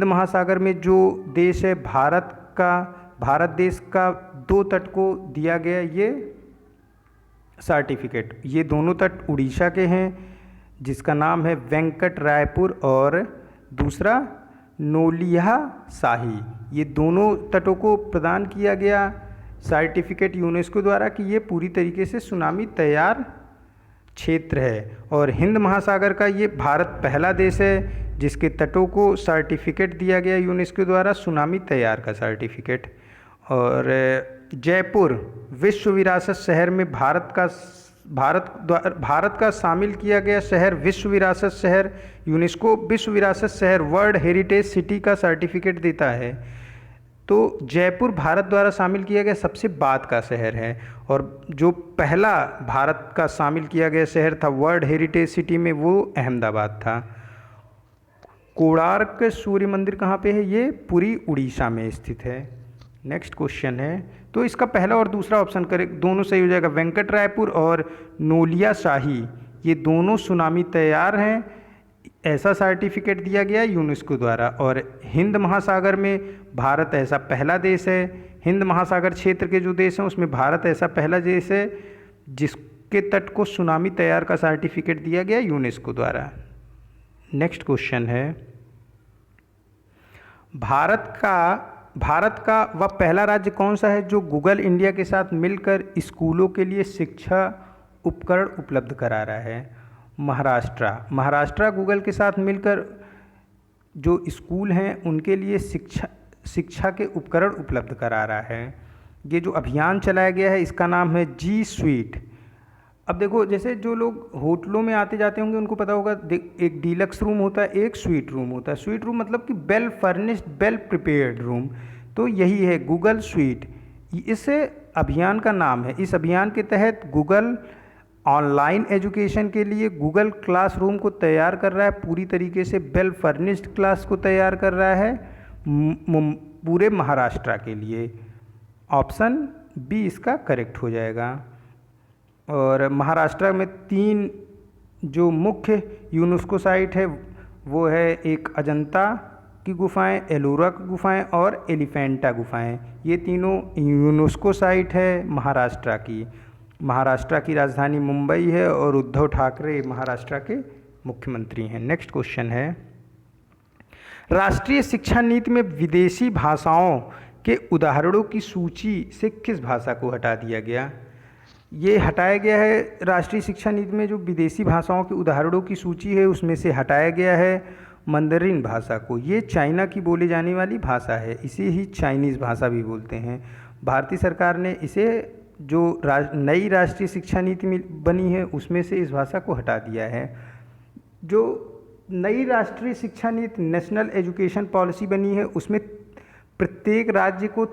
महासागर में जो देश है भारत देश का 2 तट को दिया गया ये सर्टिफिकेट। ये दोनों तट उड़ीसा के हैं, जिसका नाम है वेंकट रायपुर, और दूसरा नोलिया शाही। ये दोनों तटों को प्रदान किया गया सर्टिफिकेट यूनेस्को द्वारा कि ये पूरी तरीके से सुनामी तैयार क्षेत्र है। और हिंद महासागर का ये भारत पहला देश है जिसके तटों को सर्टिफिकेट दिया गया यूनेस्को द्वारा, सुनामी तैयार का सर्टिफिकेट। और जयपुर विश्व विरासत शहर में भारत का शामिल किया गया शहर, विश्व विरासत शहर। यूनेस्को विश्व विरासत शहर, वर्ल्ड हेरिटेज सिटी का सर्टिफिकेट देता है। तो जयपुर भारत द्वारा शामिल किया गया सबसे बाद का शहर है। और जो पहला भारत का शामिल किया गया शहर था वर्ल्ड हेरिटेज सिटी में, वो अहमदाबाद था। कोणार्क सूर्य मंदिर कहाँ पे है? ये पुरी उड़ीसा में स्थित है। नेक्स्ट क्वेश्चन है, तो इसका पहला और दूसरा ऑप्शन करें, दोनों सही हो जाएगा। वेंकट रायपुर और नोलिया शाही, ये दोनों सुनामी तैयार हैं, ऐसा सर्टिफिकेट दिया गया यूनेस्को द्वारा। और हिंद महासागर में भारत ऐसा पहला देश है। हिंद महासागर क्षेत्र के जो देश हैं उसमें भारत ऐसा पहला देश है जिसके तट को सुनामी तैयार का सर्टिफिकेट दिया गया यूनेस्को द्वारा। नेक्स्ट क्वेश्चन है, भारत का वह पहला राज्य कौन सा है जो गूगल इंडिया के साथ मिलकर स्कूलों के लिए शिक्षा उपकरण उपलब्ध करा रहा है? महाराष्ट्र गूगल के साथ मिलकर जो स्कूल हैं उनके लिए शिक्षा के उपकरण उपलब्ध करा रहा है। ये जो अभियान चलाया गया है इसका नाम है जी स्वीट। अब देखो, जैसे जो लोग होटलों में आते जाते होंगे उनको पता होगा, एक डीलक्स रूम होता है, एक स्वीट रूम होता है। स्वीट रूम मतलब कि well furnished, well prepared room. तो यही है गूगल स्वीट, इस अभियान का नाम है। इस अभियान के तहत गूगल ऑनलाइन एजुकेशन के लिए गूगल क्लासरूम को तैयार कर रहा है, पूरी तरीके से वेल फर्निश्ड क्लास को तैयार कर रहा है पूरे महाराष्ट्र के लिए। ऑप्शन बी इसका करेक्ट हो जाएगा। और महाराष्ट्र में 3 जो मुख्य यूनेस्को साइट है वो है, एक अजंता की गुफाएं, एलोरा की गुफाएं और एलिफेंटा गुफाएं। ये तीनों यूनेस्को साइट है महाराष्ट्र की। महाराष्ट्र की राजधानी मुंबई है और उद्धव ठाकरे महाराष्ट्र के मुख्यमंत्री हैं। नेक्स्ट क्वेश्चन है, राष्ट्रीय शिक्षा नीति में विदेशी भाषाओं के उदाहरणों की सूची से किस भाषा को हटा दिया गया? ये हटाया गया है राष्ट्रीय शिक्षा नीति में जो विदेशी भाषाओं के उदाहरणों की सूची है उसमें से हटाया गया है मंdarin भाषा को। ये चाइना की बोली जाने वाली भाषा है, इसे ही चाइनीज़ भाषा भी बोलते हैं। भारतीय सरकार ने इसे जो नई राष्ट्रीय शिक्षा नीति बनी है उसमें से इस भाषा को हटा दिया है। जो नई राष्ट्रीय शिक्षा नीति नेशनल एजुकेशन पॉलिसी बनी है उसमें प्रत्येक राज्य को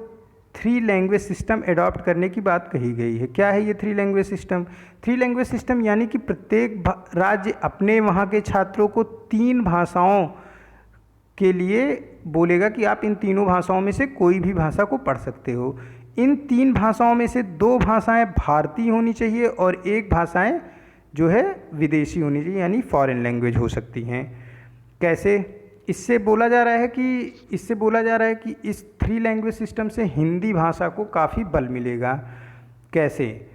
3 लैंग्वेज सिस्टम एडॉप्ट करने की बात कही गई है। क्या है ये 3 लैंग्वेज सिस्टम? 3 लैंग्वेज सिस्टम यानी कि प्रत्येक राज्य अपने वहाँ के छात्रों को 3 भाषाओं के लिए बोलेगा कि आप इन तीनों भाषाओं में से कोई भी भाषा को पढ़ सकते हो। इन 3 भाषाओं में से 2 भाषाएं भारतीय होनी चाहिए और 1 भाषाएं जो है विदेशी होनी चाहिए, यानी फॉरेन लैंग्वेज हो सकती हैं। कैसे? इससे बोला जा रहा है कि इस 3 लैंग्वेज सिस्टम से हिंदी भाषा को काफ़ी बल मिलेगा। कैसे?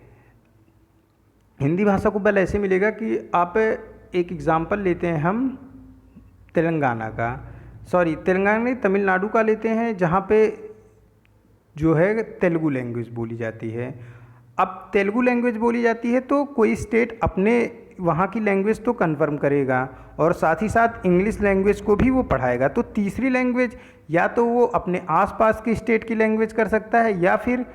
हिंदी भाषा को बल ऐसे मिलेगा कि आप एक एग्ज़ाम्पल लेते हैं हम तेलंगाना नहीं, तमिलनाडु का लेते हैं, जहाँ पे जो है तेलुगु लैंग्वेज बोली जाती है। अब तेलुगु लैंग्वेज बोली जाती है तो कोई स्टेट अपने वहाँ की लैंग्वेज तो कन्फर्म करेगा और साथ ही साथ इंग्लिश लैंग्वेज को भी वो पढ़ाएगा। तो तीसरी लैंग्वेज या तो वो अपने आसपास के स्टेट की लैंग्वेज कर सकता है या फिर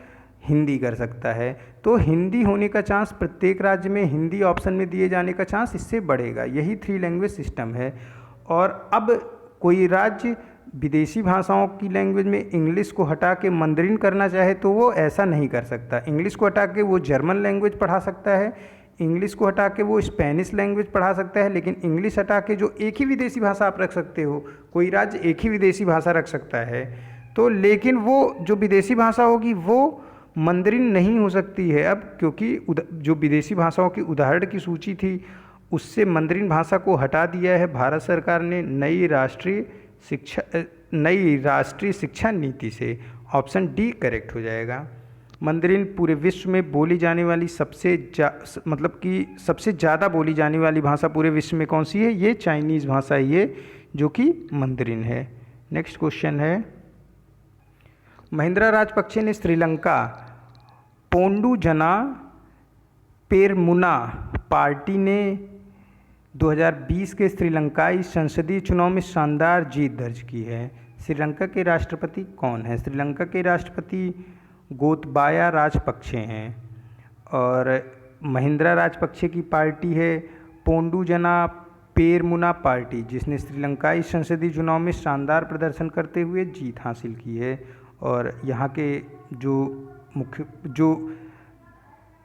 हिंदी कर सकता है। तो हिंदी होने का चांस, प्रत्येक राज्य में हिंदी ऑप्शन में दिए जाने का चांस इससे बढ़ेगा। यही 3 लैंग्वेज सिस्टम है। और अब कोई राज्य विदेशी भाषाओं की लैंग्वेज में इंग्लिश को हटा के मंdarin करना चाहे तो वो ऐसा नहीं कर सकता। इंग्लिश को हटा के वो जर्मन लैंग्वेज पढ़ा सकता है, इंग्लिश को हटा के वो स्पेनिश लैंग्वेज पढ़ा सकता है, लेकिन इंग्लिश हटा के जो एक ही विदेशी भाषा आप रख सकते हो, कोई राज्य एक ही विदेशी भाषा रख सकता है, तो लेकिन वो जो विदेशी भाषा होगी वो मंdarin नहीं हो सकती है अब, क्योंकि जो विदेशी भाषाओं की उदाहरण की सूची थी उससे मंdarin भाषा को हटा दिया है भारत सरकार ने नई राष्ट्रीय शिक्षा नीति से। ऑप्शन डी करेक्ट हो जाएगा। मंdarin पूरे विश्व में बोली जाने वाली सबसे ज़्यादा बोली जाने वाली भाषा पूरे विश्व में कौन सी है? ये चाइनीज़ भाषा है, ये जो कि मंdarin है। नेक्स्ट क्वेश्चन है, महिंद्रा राजपक्षे ने श्रीलंका पोंडुजना पेरमुना पार्टी ने 2020 के श्रीलंकाई संसदीय चुनाव में शानदार जीत दर्ज की है। श्रीलंका के राष्ट्रपति कौन है? श्रीलंका के राष्ट्रपति गोतबाया राजपक्षे हैं और महिंद्रा राजपक्षे की पार्टी है पोंडुजना पेरमुना पार्टी, जिसने श्रीलंकाई संसदीय चुनाव में शानदार प्रदर्शन करते हुए जीत हासिल की है। और यहाँ के जो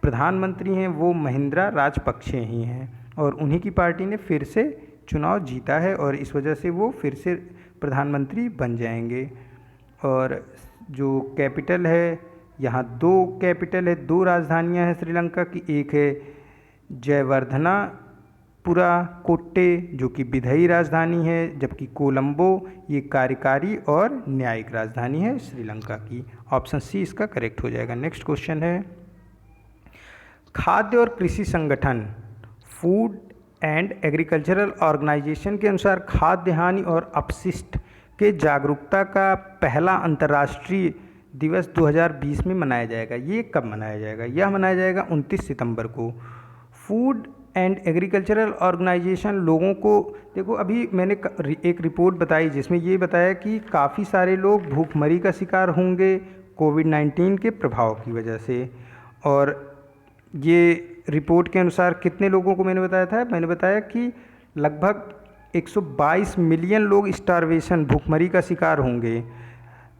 प्रधानमंत्री हैं वो महिंद्रा राजपक्षे ही हैं और उन्हीं की पार्टी ने फिर से चुनाव जीता है और इस वजह से वो फिर से प्रधानमंत्री बन जाएंगे। और जो कैपिटल है, यहाँ 2 कैपिटल है, 2 राजधानियाँ हैं श्रीलंका की। एक है जयवर्धनापुरा कोट्टे जो कि विधायी राजधानी है, जबकि कोलंबो ये कार्यकारी और न्यायिक राजधानी है श्रीलंका की। ऑप्शन सी इसका करेक्ट हो जाएगा। नेक्स्ट क्वेश्चन है, खाद्य और कृषि संगठन फूड एंड एग्रीकल्चरल ऑर्गेनाइजेशन के अनुसार खाद्य हानि और अपशिष्ट के जागरूकता का पहला अंतर्राष्ट्रीय दिवस 2020 में मनाया जाएगा। ये कब मनाया जाएगा? यह मनाया जाएगा 29 सितंबर को। फूड एंड एग्रीकल्चरल ऑर्गेनाइजेशन लोगों को, देखो अभी मैंने एक रिपोर्ट बताई जिसमें ये बताया कि काफ़ी सारे लोग भूखमरी का शिकार होंगे कोविड-19 के प्रभाव की वजह से। और ये रिपोर्ट के अनुसार कितने लोगों को मैंने बताया था? मैंने बताया कि लगभग 122 मिलियन लोग स्टारवेशन भूखमरी का शिकार होंगे।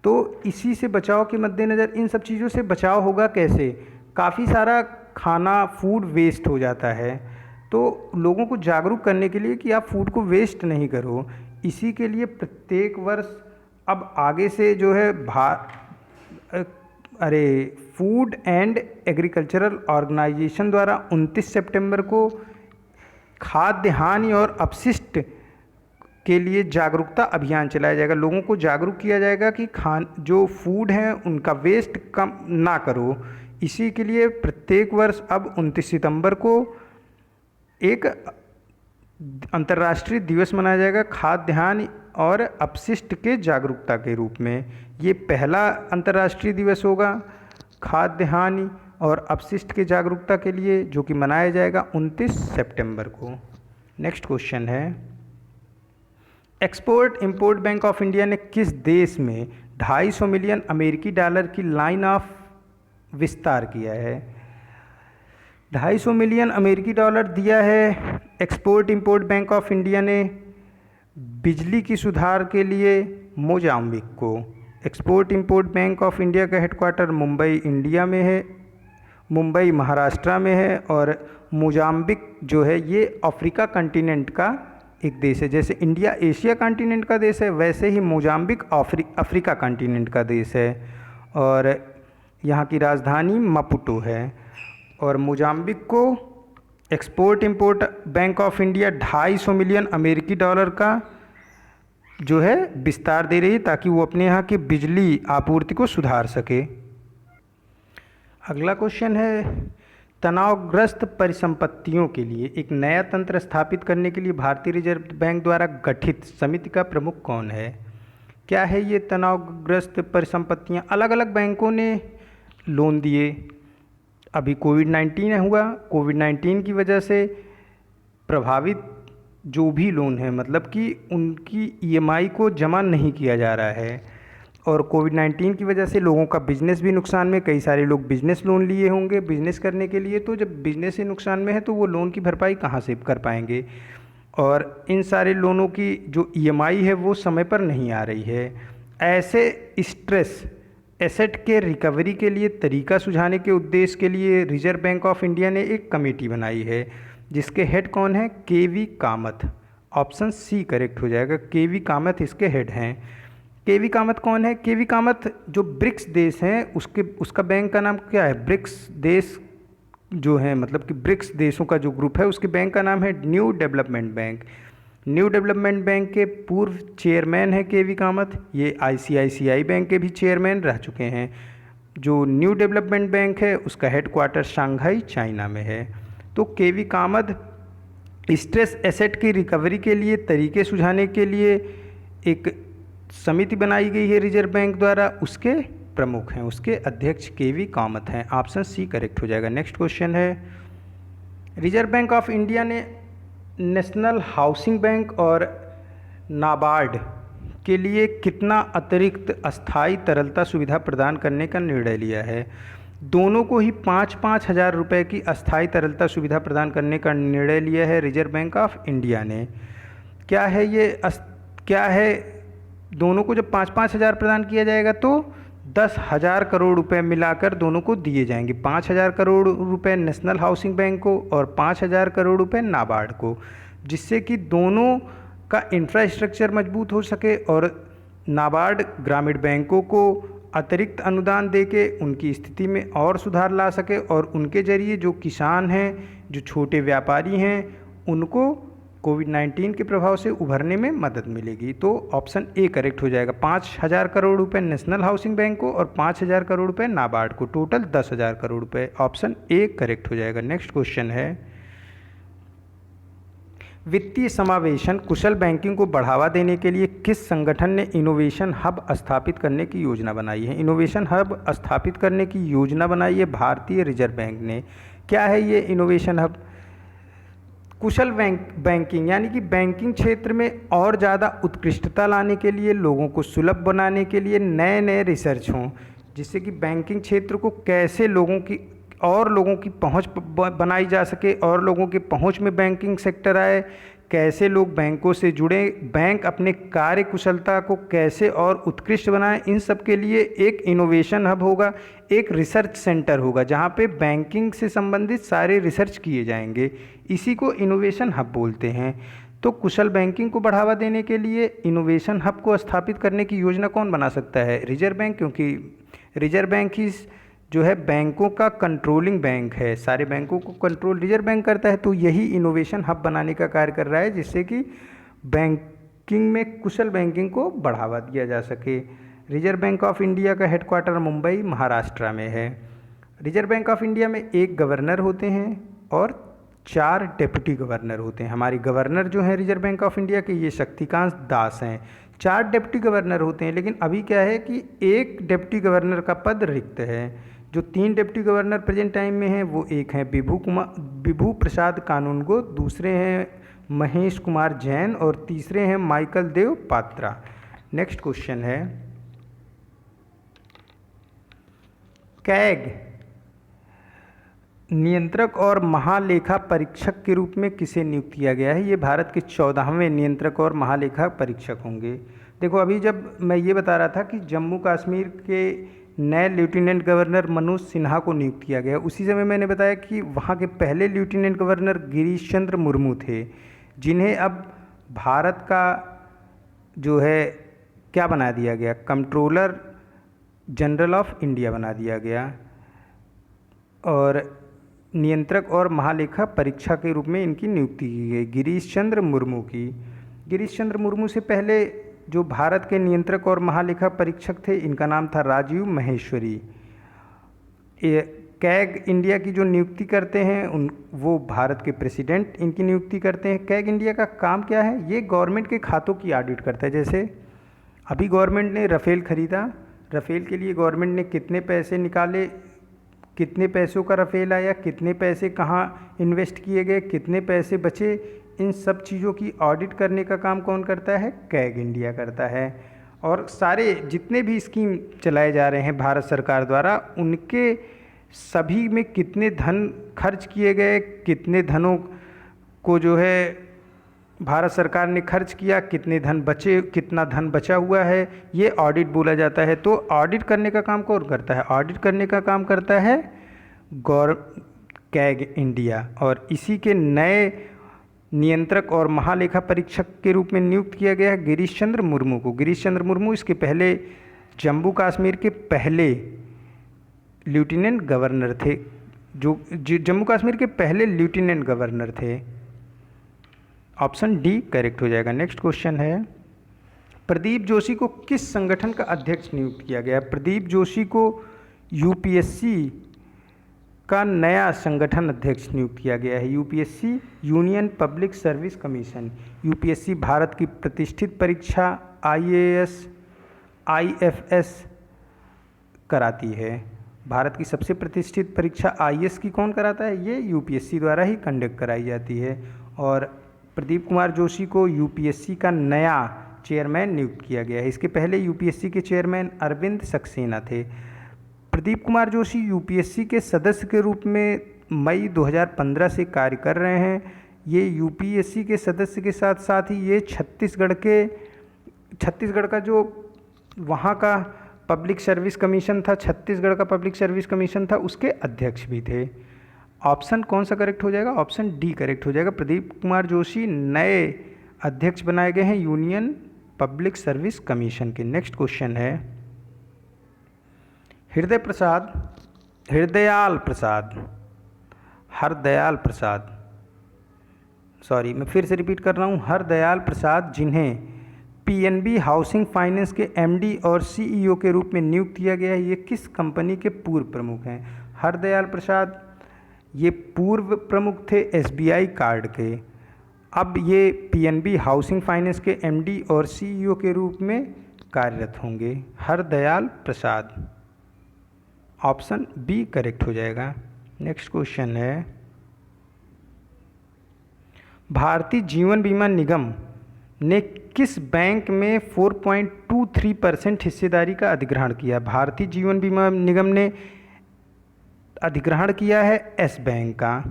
तो इसी से बचाव के मद्देनज़र इन सब चीज़ों से बचाव होगा कैसे? काफ़ी सारा खाना फूड वेस्ट हो जाता है, तो लोगों को जागरूक करने के लिए कि आप फूड को वेस्ट नहीं करो, इसी के लिए प्रत्येक वर्ष अब आगे से जो है फूड एंड एग्रीकल्चरल ऑर्गेनाइजेशन द्वारा 29 सितंबर को खाद्य हानि और अपशिष्ट के लिए जागरूकता अभियान चलाया जाएगा। लोगों को जागरूक किया जाएगा कि जो फूड है उनका वेस्ट कम ना करो। इसी के लिए प्रत्येक वर्ष अब 29 सितंबर को एक अंतर्राष्ट्रीय दिवस मनाया जाएगा खाद्य हानि और अपशिष्ट के जागरूकता के रूप में। ये पहला अंतर्राष्ट्रीय दिवस होगा खाद्य हानि और अपशिष्ट के जागरूकता के लिए, जो कि मनाया जाएगा 29 सितंबर को। नेक्स्ट क्वेश्चन है, export import bank of India ने किस देश में 250 मिलियन अमेरिकी डॉलर की लाइन ऑफ विस्तार किया है? 250 मिलियन अमेरिकी डॉलर दिया है export import bank of India ने बिजली की सुधार के लिए मोजाम्बिक को। Export import bank of India का हेडक्वार्टर मुंबई इंडिया में है, मुंबई महाराष्ट्र में है, और मोजाम्बिक जो है ये अफ्रीका कॉन्टिनेंट का एक देश है। जैसे इंडिया एशिया कॉन्टिनेंट का देश है, वैसे ही मोजाम्बिक अफ्रीका कॉन्टिनेंट का देश है, और यहाँ की राजधानी मपुटो है। और मोजाम्बिक को export import bank of India 250 million अमेरिकी डॉलर का जो है विस्तार दे रही है ताकि वो अपने यहाँ की बिजली आपूर्ति को सुधार सके। अगला क्वेश्चन है, तनावग्रस्त परिसंपत्तियों के लिए एक नया तंत्र स्थापित करने के लिए भारतीय रिजर्व बैंक द्वारा गठित समिति का प्रमुख कौन है? क्या है ये तनावग्रस्त परिसंपत्तियाँ? अलग अलग बैंकों ने लोन दिए, अभी कोविड-19 हुआ, कोविड-19 की वजह से प्रभावित जो भी लोन है मतलब कि उनकी ईएमआई को जमा नहीं किया जा रहा है, और कोविड-19 की वजह से लोगों का बिजनेस भी नुकसान में, कई सारे लोग बिजनेस लोन लिए होंगे बिजनेस करने के लिए, तो जब बिजनेस ही नुकसान में है तो वो लोन की भरपाई कहाँ से कर पाएंगे, और इन सारे लोनों की जो ईएमआई है वो समय पर नहीं आ रही है। ऐसे स्ट्रेस एसेट के रिकवरी के लिए तरीका सुझाने के उद्देश्य के लिए रिजर्व बैंक ऑफ इंडिया ने एक कमेटी बनाई है जिसके हेड कौन है? केवी कामत। ऑप्शन सी करेक्ट हो जाएगा, केवी कामत इसके हेड हैं। केवी कामत कौन है? केवी कामत जो ब्रिक्स देश हैं उसका बैंक का नाम क्या है? ब्रिक्स देश जो है मतलब कि ब्रिक्स देशों का जो ग्रुप है उसके बैंक का नाम है new development bank. New development bank के पूर्व चेयरमैन है केवी कामत, ये आईसीआईसीआई बैंक के भी चेयरमैन रह चुके हैं। जो न्यू डेवलपमेंट बैंक है उसका हेडक्वार्टर शंघाई चाइना में है। तो केवी कामत स्ट्रेस एसेट की रिकवरी के लिए तरीके सुझाने के लिए एक समिति बनाई गई है रिजर्व बैंक द्वारा, उसके प्रमुख हैं, उसके अध्यक्ष केवी कामत हैं। ऑप्शन सी करेक्ट हो जाएगा। नेक्स्ट क्वेश्चन है, रिजर्व बैंक ऑफ इंडिया ने नेशनल हाउसिंग बैंक और नाबार्ड के लिए कितना अतिरिक्त अस्थायी तरलता सुविधा प्रदान करने का निर्णय लिया है? दोनों को ही 5-5 हज़ार रुपये की अस्थायी तरलता सुविधा प्रदान करने का निर्णय लिया है रिजर्व बैंक ऑफ इंडिया ने। क्या है ये क्या है? दोनों को जब 5-5 हज़ार प्रदान किया जाएगा तो 10,000 करोड़ रुपए मिलाकर दोनों को दिए जाएंगे। 5,000 करोड़ रुपए नेशनल हाउसिंग बैंक को और 5,000 करोड़ रुपए नाबार्ड को, जिससे कि दोनों का इंफ्रास्ट्रक्चर मजबूत हो सके और नाबार्ड ग्रामीण बैंकों को अतिरिक्त अनुदान देके उनकी स्थिति में और सुधार ला सके और उनके जरिए जो किसान हैं, जो छोटे व्यापारी हैं, उनको कोविड-19 के प्रभाव से उभरने में मदद मिलेगी। तो ऑप्शन ए करेक्ट हो जाएगा। 5,000 करोड़ रुपए नेशनल हाउसिंग बैंक को और 5,000 करोड़ रुपए नाबार्ड को, टोटल 10,000 करोड़ रुपए। ऑप्शन ए करेक्ट हो जाएगा। नेक्स्ट क्वेश्चन है, वित्तीय समावेशन कुशल बैंकिंग को बढ़ावा देने के लिए किस संगठन ने इनोवेशन हब स्थापित करने की योजना बनाई है? इनोवेशन हब स्थापित करने की योजना बनाई है भारतीय रिजर्व बैंक ने। क्या है ये इनोवेशन हब? कुशल बैंकिंग यानी कि बैंकिंग क्षेत्र में और ज़्यादा उत्कृष्टता लाने के लिए, लोगों को सुलभ बनाने के लिए नए नए रिसर्च हों, जिससे कि बैंकिंग क्षेत्र को कैसे लोगों की पहुंच बनाई जा सके और लोगों की पहुंच में बैंकिंग सेक्टर आए, कैसे लोग बैंकों से जुड़े, बैंक अपने कार्य कुशलता को कैसे और उत्कृष्ट बनाएं, इन सब के लिए एक इनोवेशन हब होगा, एक रिसर्च सेंटर होगा जहां पे बैंकिंग से संबंधित सारे रिसर्च किए जाएंगे। इसी को इनोवेशन हब बोलते हैं। तो कुशल बैंकिंग को बढ़ावा देने के लिए इनोवेशन हब को स्थापित करने की योजना कौन बना सकता है? रिजर्व बैंक, क्योंकि रिजर्व बैंक ही जो है बैंकों का कंट्रोलिंग बैंक है, सारे बैंकों को कंट्रोल रिजर्व बैंक करता है। तो यही इनोवेशन हब बनाने का कार्य कर रहा है जिससे कि बैंकिंग में कुशल बैंकिंग को बढ़ावा दिया जा सके। रिजर्व बैंक ऑफ इंडिया का हेडक्वार्टर मुंबई महाराष्ट्र में है। रिजर्व बैंक ऑफ इंडिया में एक गवर्नर होते हैं और 4 डिप्टी गवर्नर होते हैं। हमारी गवर्नर जो है रिजर्व बैंक ऑफ इंडिया के, ये शक्तिकांत दास हैं। 4 डिप्टी गवर्नर होते हैं, लेकिन अभी क्या है कि एक डिप्टी गवर्नर का पद रिक्त है। जो 3 डिप्टी गवर्नर प्रेजेंट टाइम में हैं वो एक हैं विभू प्रसाद कानूनगो, दूसरे हैं महेश कुमार जैन और तीसरे हैं माइकल देव पात्रा। नेक्स्ट क्वेश्चन है, कैग नियंत्रक और महालेखा परीक्षक के रूप में किसे नियुक्त किया गया है? ये भारत के 14वें नियंत्रक और महालेखा परीक्षक होंगे। देखो, अभी जब मैं ये बता रहा था कि जम्मू कश्मीर के नए लेफ्टिनेंट गवर्नर मनोज सिन्हा को नियुक्त किया गया, उसी समय मैंने बताया कि वहाँ के पहले लेफ्टिनेंट गवर्नर गिरीश चंद्र मुर्मू थे, जिन्हें अब भारत का जो है क्या बना दिया गया, कंट्रोलर जनरल ऑफ इंडिया बना दिया गया। और नियंत्रक और महालेखा परीक्षा के रूप में इनकी नियुक्ति की गई गिरीश चंद्र मुर्मू की। गिरीश चंद्र मुर्मू से पहले जो भारत के नियंत्रक और महालेखा परीक्षक थे, इनका नाम था राजीव महेश्वरी। कैग इंडिया की जो नियुक्ति करते हैं वो भारत के प्रेसिडेंट इनकी नियुक्ति करते हैं। कैग इंडिया का काम क्या है? ये गवर्नमेंट के खातों की ऑडिट करता है। जैसे अभी गवर्नमेंट ने राफेल खरीदा, राफेल के लिए गवर्नमेंट ने कितने पैसे निकाले, कितने पैसों का राफेल आया, कितने पैसे कहाँ इन्वेस्ट किए गए, कितने पैसे बचे, इन सब चीज़ों की ऑडिट करने का काम कौन करता है? कैग इंडिया करता है। और सारे जितने भी स्कीम चलाए जा रहे हैं भारत सरकार द्वारा, उनके सभी में कितने धन खर्च किए गए, कितने धनों को जो है भारत सरकार ने खर्च किया, कितने धन बचे, कितना धन बचा हुआ है, ये ऑडिट बोला जाता है। तो ऑडिट करने का काम कौन करता है? ऑडिट करने का काम करता है कैग इंडिया। और इसी के नए नियंत्रक और महालेखा परीक्षक के रूप में नियुक्त किया गया है गिरीश चंद्र मुर्मू को। गिरीश चंद्र मुर्मू इसके पहले जम्मू कश्मीर के पहले लेफ्टिनेंट गवर्नर थे, जो जम्मू कश्मीर के पहले लेफ्टिनेंट गवर्नर थे। ऑप्शन डी करेक्ट हो जाएगा। नेक्स्ट क्वेश्चन है, प्रदीप जोशी को किस संगठन का अध्यक्ष नियुक्त किया गया? प्रदीप जोशी को यूपीएससी का नया संगठन अध्यक्ष नियुक्त किया गया है। UPSC union public service commission. UPSC Bharat की प्रतिष्ठित परीक्षा आईएएस आईएफएस कराती है। भारत की सबसे प्रतिष्ठित परीक्षा आईएएस की कौन कराता है? ये यूपीएससी द्वारा ही कंडक्ट कराई जाती है। और प्रदीप कुमार जोशी को यूपीएससी का नया चेयरमैन नियुक्त किया गया है। इसके पहले यूपीएससी के चेयरमैन अरविंद सक्सेना थे। प्रदीप कुमार जोशी यूपीएससी के सदस्य के रूप में मई 2015 से कार्य कर रहे हैं। ये यूपीएससी के सदस्य के साथ साथ ही ये छत्तीसगढ़ का जो वहाँ का पब्लिक सर्विस कमीशन था, छत्तीसगढ़ का पब्लिक सर्विस कमीशन था, उसके अध्यक्ष भी थे। ऑप्शन कौन सा करेक्ट हो जाएगा? ऑप्शन डी करेक्ट हो जाएगा। प्रदीप कुमार जोशी नए अध्यक्ष बनाए गए हैं यूनियन पब्लिक सर्विस कमीशन के। नेक्स्ट क्वेश्चन है, मैं फिर से रिपीट कर रहा हूँ, हरदयाल प्रसाद, जिन्हें पीएनबी हाउसिंग फाइनेंस के एमडी और सीईओ के रूप में नियुक्त किया गया है, ये किस कंपनी के पूर्व प्रमुख हैं? हरदयाल प्रसाद ये पूर्व प्रमुख थे एसबीआई कार्ड के, अब ये पीएनबी हाउसिंग फाइनेंस के एमडी और सीईओ के रूप में कार्यरत होंगे। हरदयाल प्रसाद, ऑप्शन बी करेक्ट हो जाएगा। नेक्स्ट क्वेश्चन है, भारतीय जीवन बीमा निगम ने किस बैंक में 4.23% हिस्सेदारी का अधिग्रहण किया? भारतीय जीवन बीमा निगम ने अधिग्रहण किया है एस बैंक का।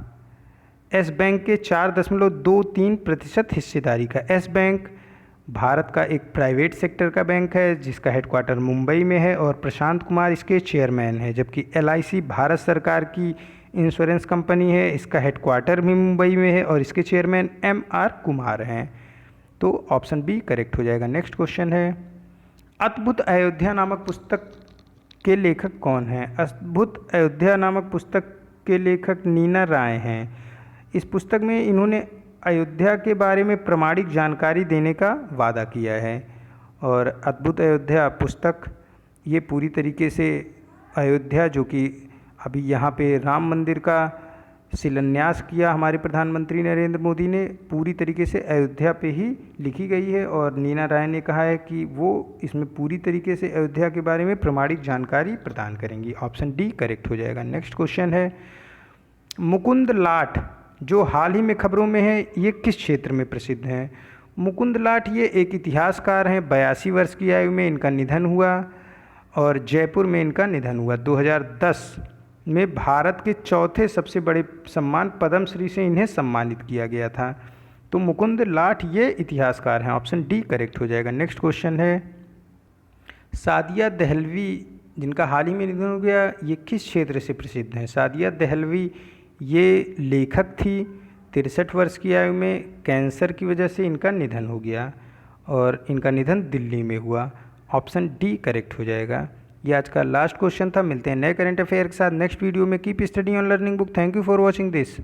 एस बैंक के 4.23% हिस्सेदारी का। एस बैंक भारत का एक प्राइवेट सेक्टर का बैंक है जिसका हेडक्वार्टर मुंबई में है और प्रशांत कुमार इसके चेयरमैन है। जबकि एलआईसी भारत सरकार की इंश्योरेंस कंपनी है, इसका हेडक्वार्टर भी मुंबई में है और इसके चेयरमैन एमआर कुमार हैं। तो ऑप्शन बी करेक्ट हो जाएगा। नेक्स्ट क्वेश्चन है, अद्भुत अयोध्या नामक पुस्तक के लेखक कौन हैं? अद्भुत अयोध्या नामक पुस्तक के लेखक नीना राय हैं। इस पुस्तक में इन्होंने अयोध्या के बारे में प्रामाणिक जानकारी देने का वादा किया है। और अद्भुत अयोध्या पुस्तक ये पूरी तरीके से अयोध्या, जो कि अभी यहाँ पे राम मंदिर का शिलान्यास किया हमारे प्रधानमंत्री नरेंद्र मोदी ने, पूरी तरीके से अयोध्या पे ही लिखी गई है। और नीना राय ने कहा है कि वो इसमें पूरी तरीके से अयोध्या के बारे में प्रामाणिक जानकारी प्रदान करेंगी। ऑप्शन डी करेक्ट हो जाएगा। नेक्स्ट क्वेश्चन है, मुकुंद लाट जो हाल ही में खबरों में है, ये किस क्षेत्र में प्रसिद्ध हैं? मुकुंद लाट ये एक इतिहासकार हैं, 82 वर्ष की आयु में इनका निधन हुआ और जयपुर में इनका निधन हुआ। 2010 में भारत के चौथे सबसे बड़े सम्मान पद्मश्री से इन्हें सम्मानित किया गया था। तो मुकुंद लाट ये इतिहासकार हैं। ऑप्शन डी करेक्ट हो जाएगा। नेक्स्ट क्वेश्चन है, सादिया दहलवी जिनका हाल ही में निधन हो गया, ये किस क्षेत्र से प्रसिद्ध हैं? सादिया दहलवी ये लेखक थी, 63 वर्ष की आयु में कैंसर की वजह से इनका निधन हो गया और इनका निधन दिल्ली में हुआ। ऑप्शन डी करेक्ट हो जाएगा। ये आज का लास्ट क्वेश्चन था। मिलते हैं नए करंट अफेयर के साथ नेक्स्ट वीडियो में। Keep study on learning book. Thank you for watching this.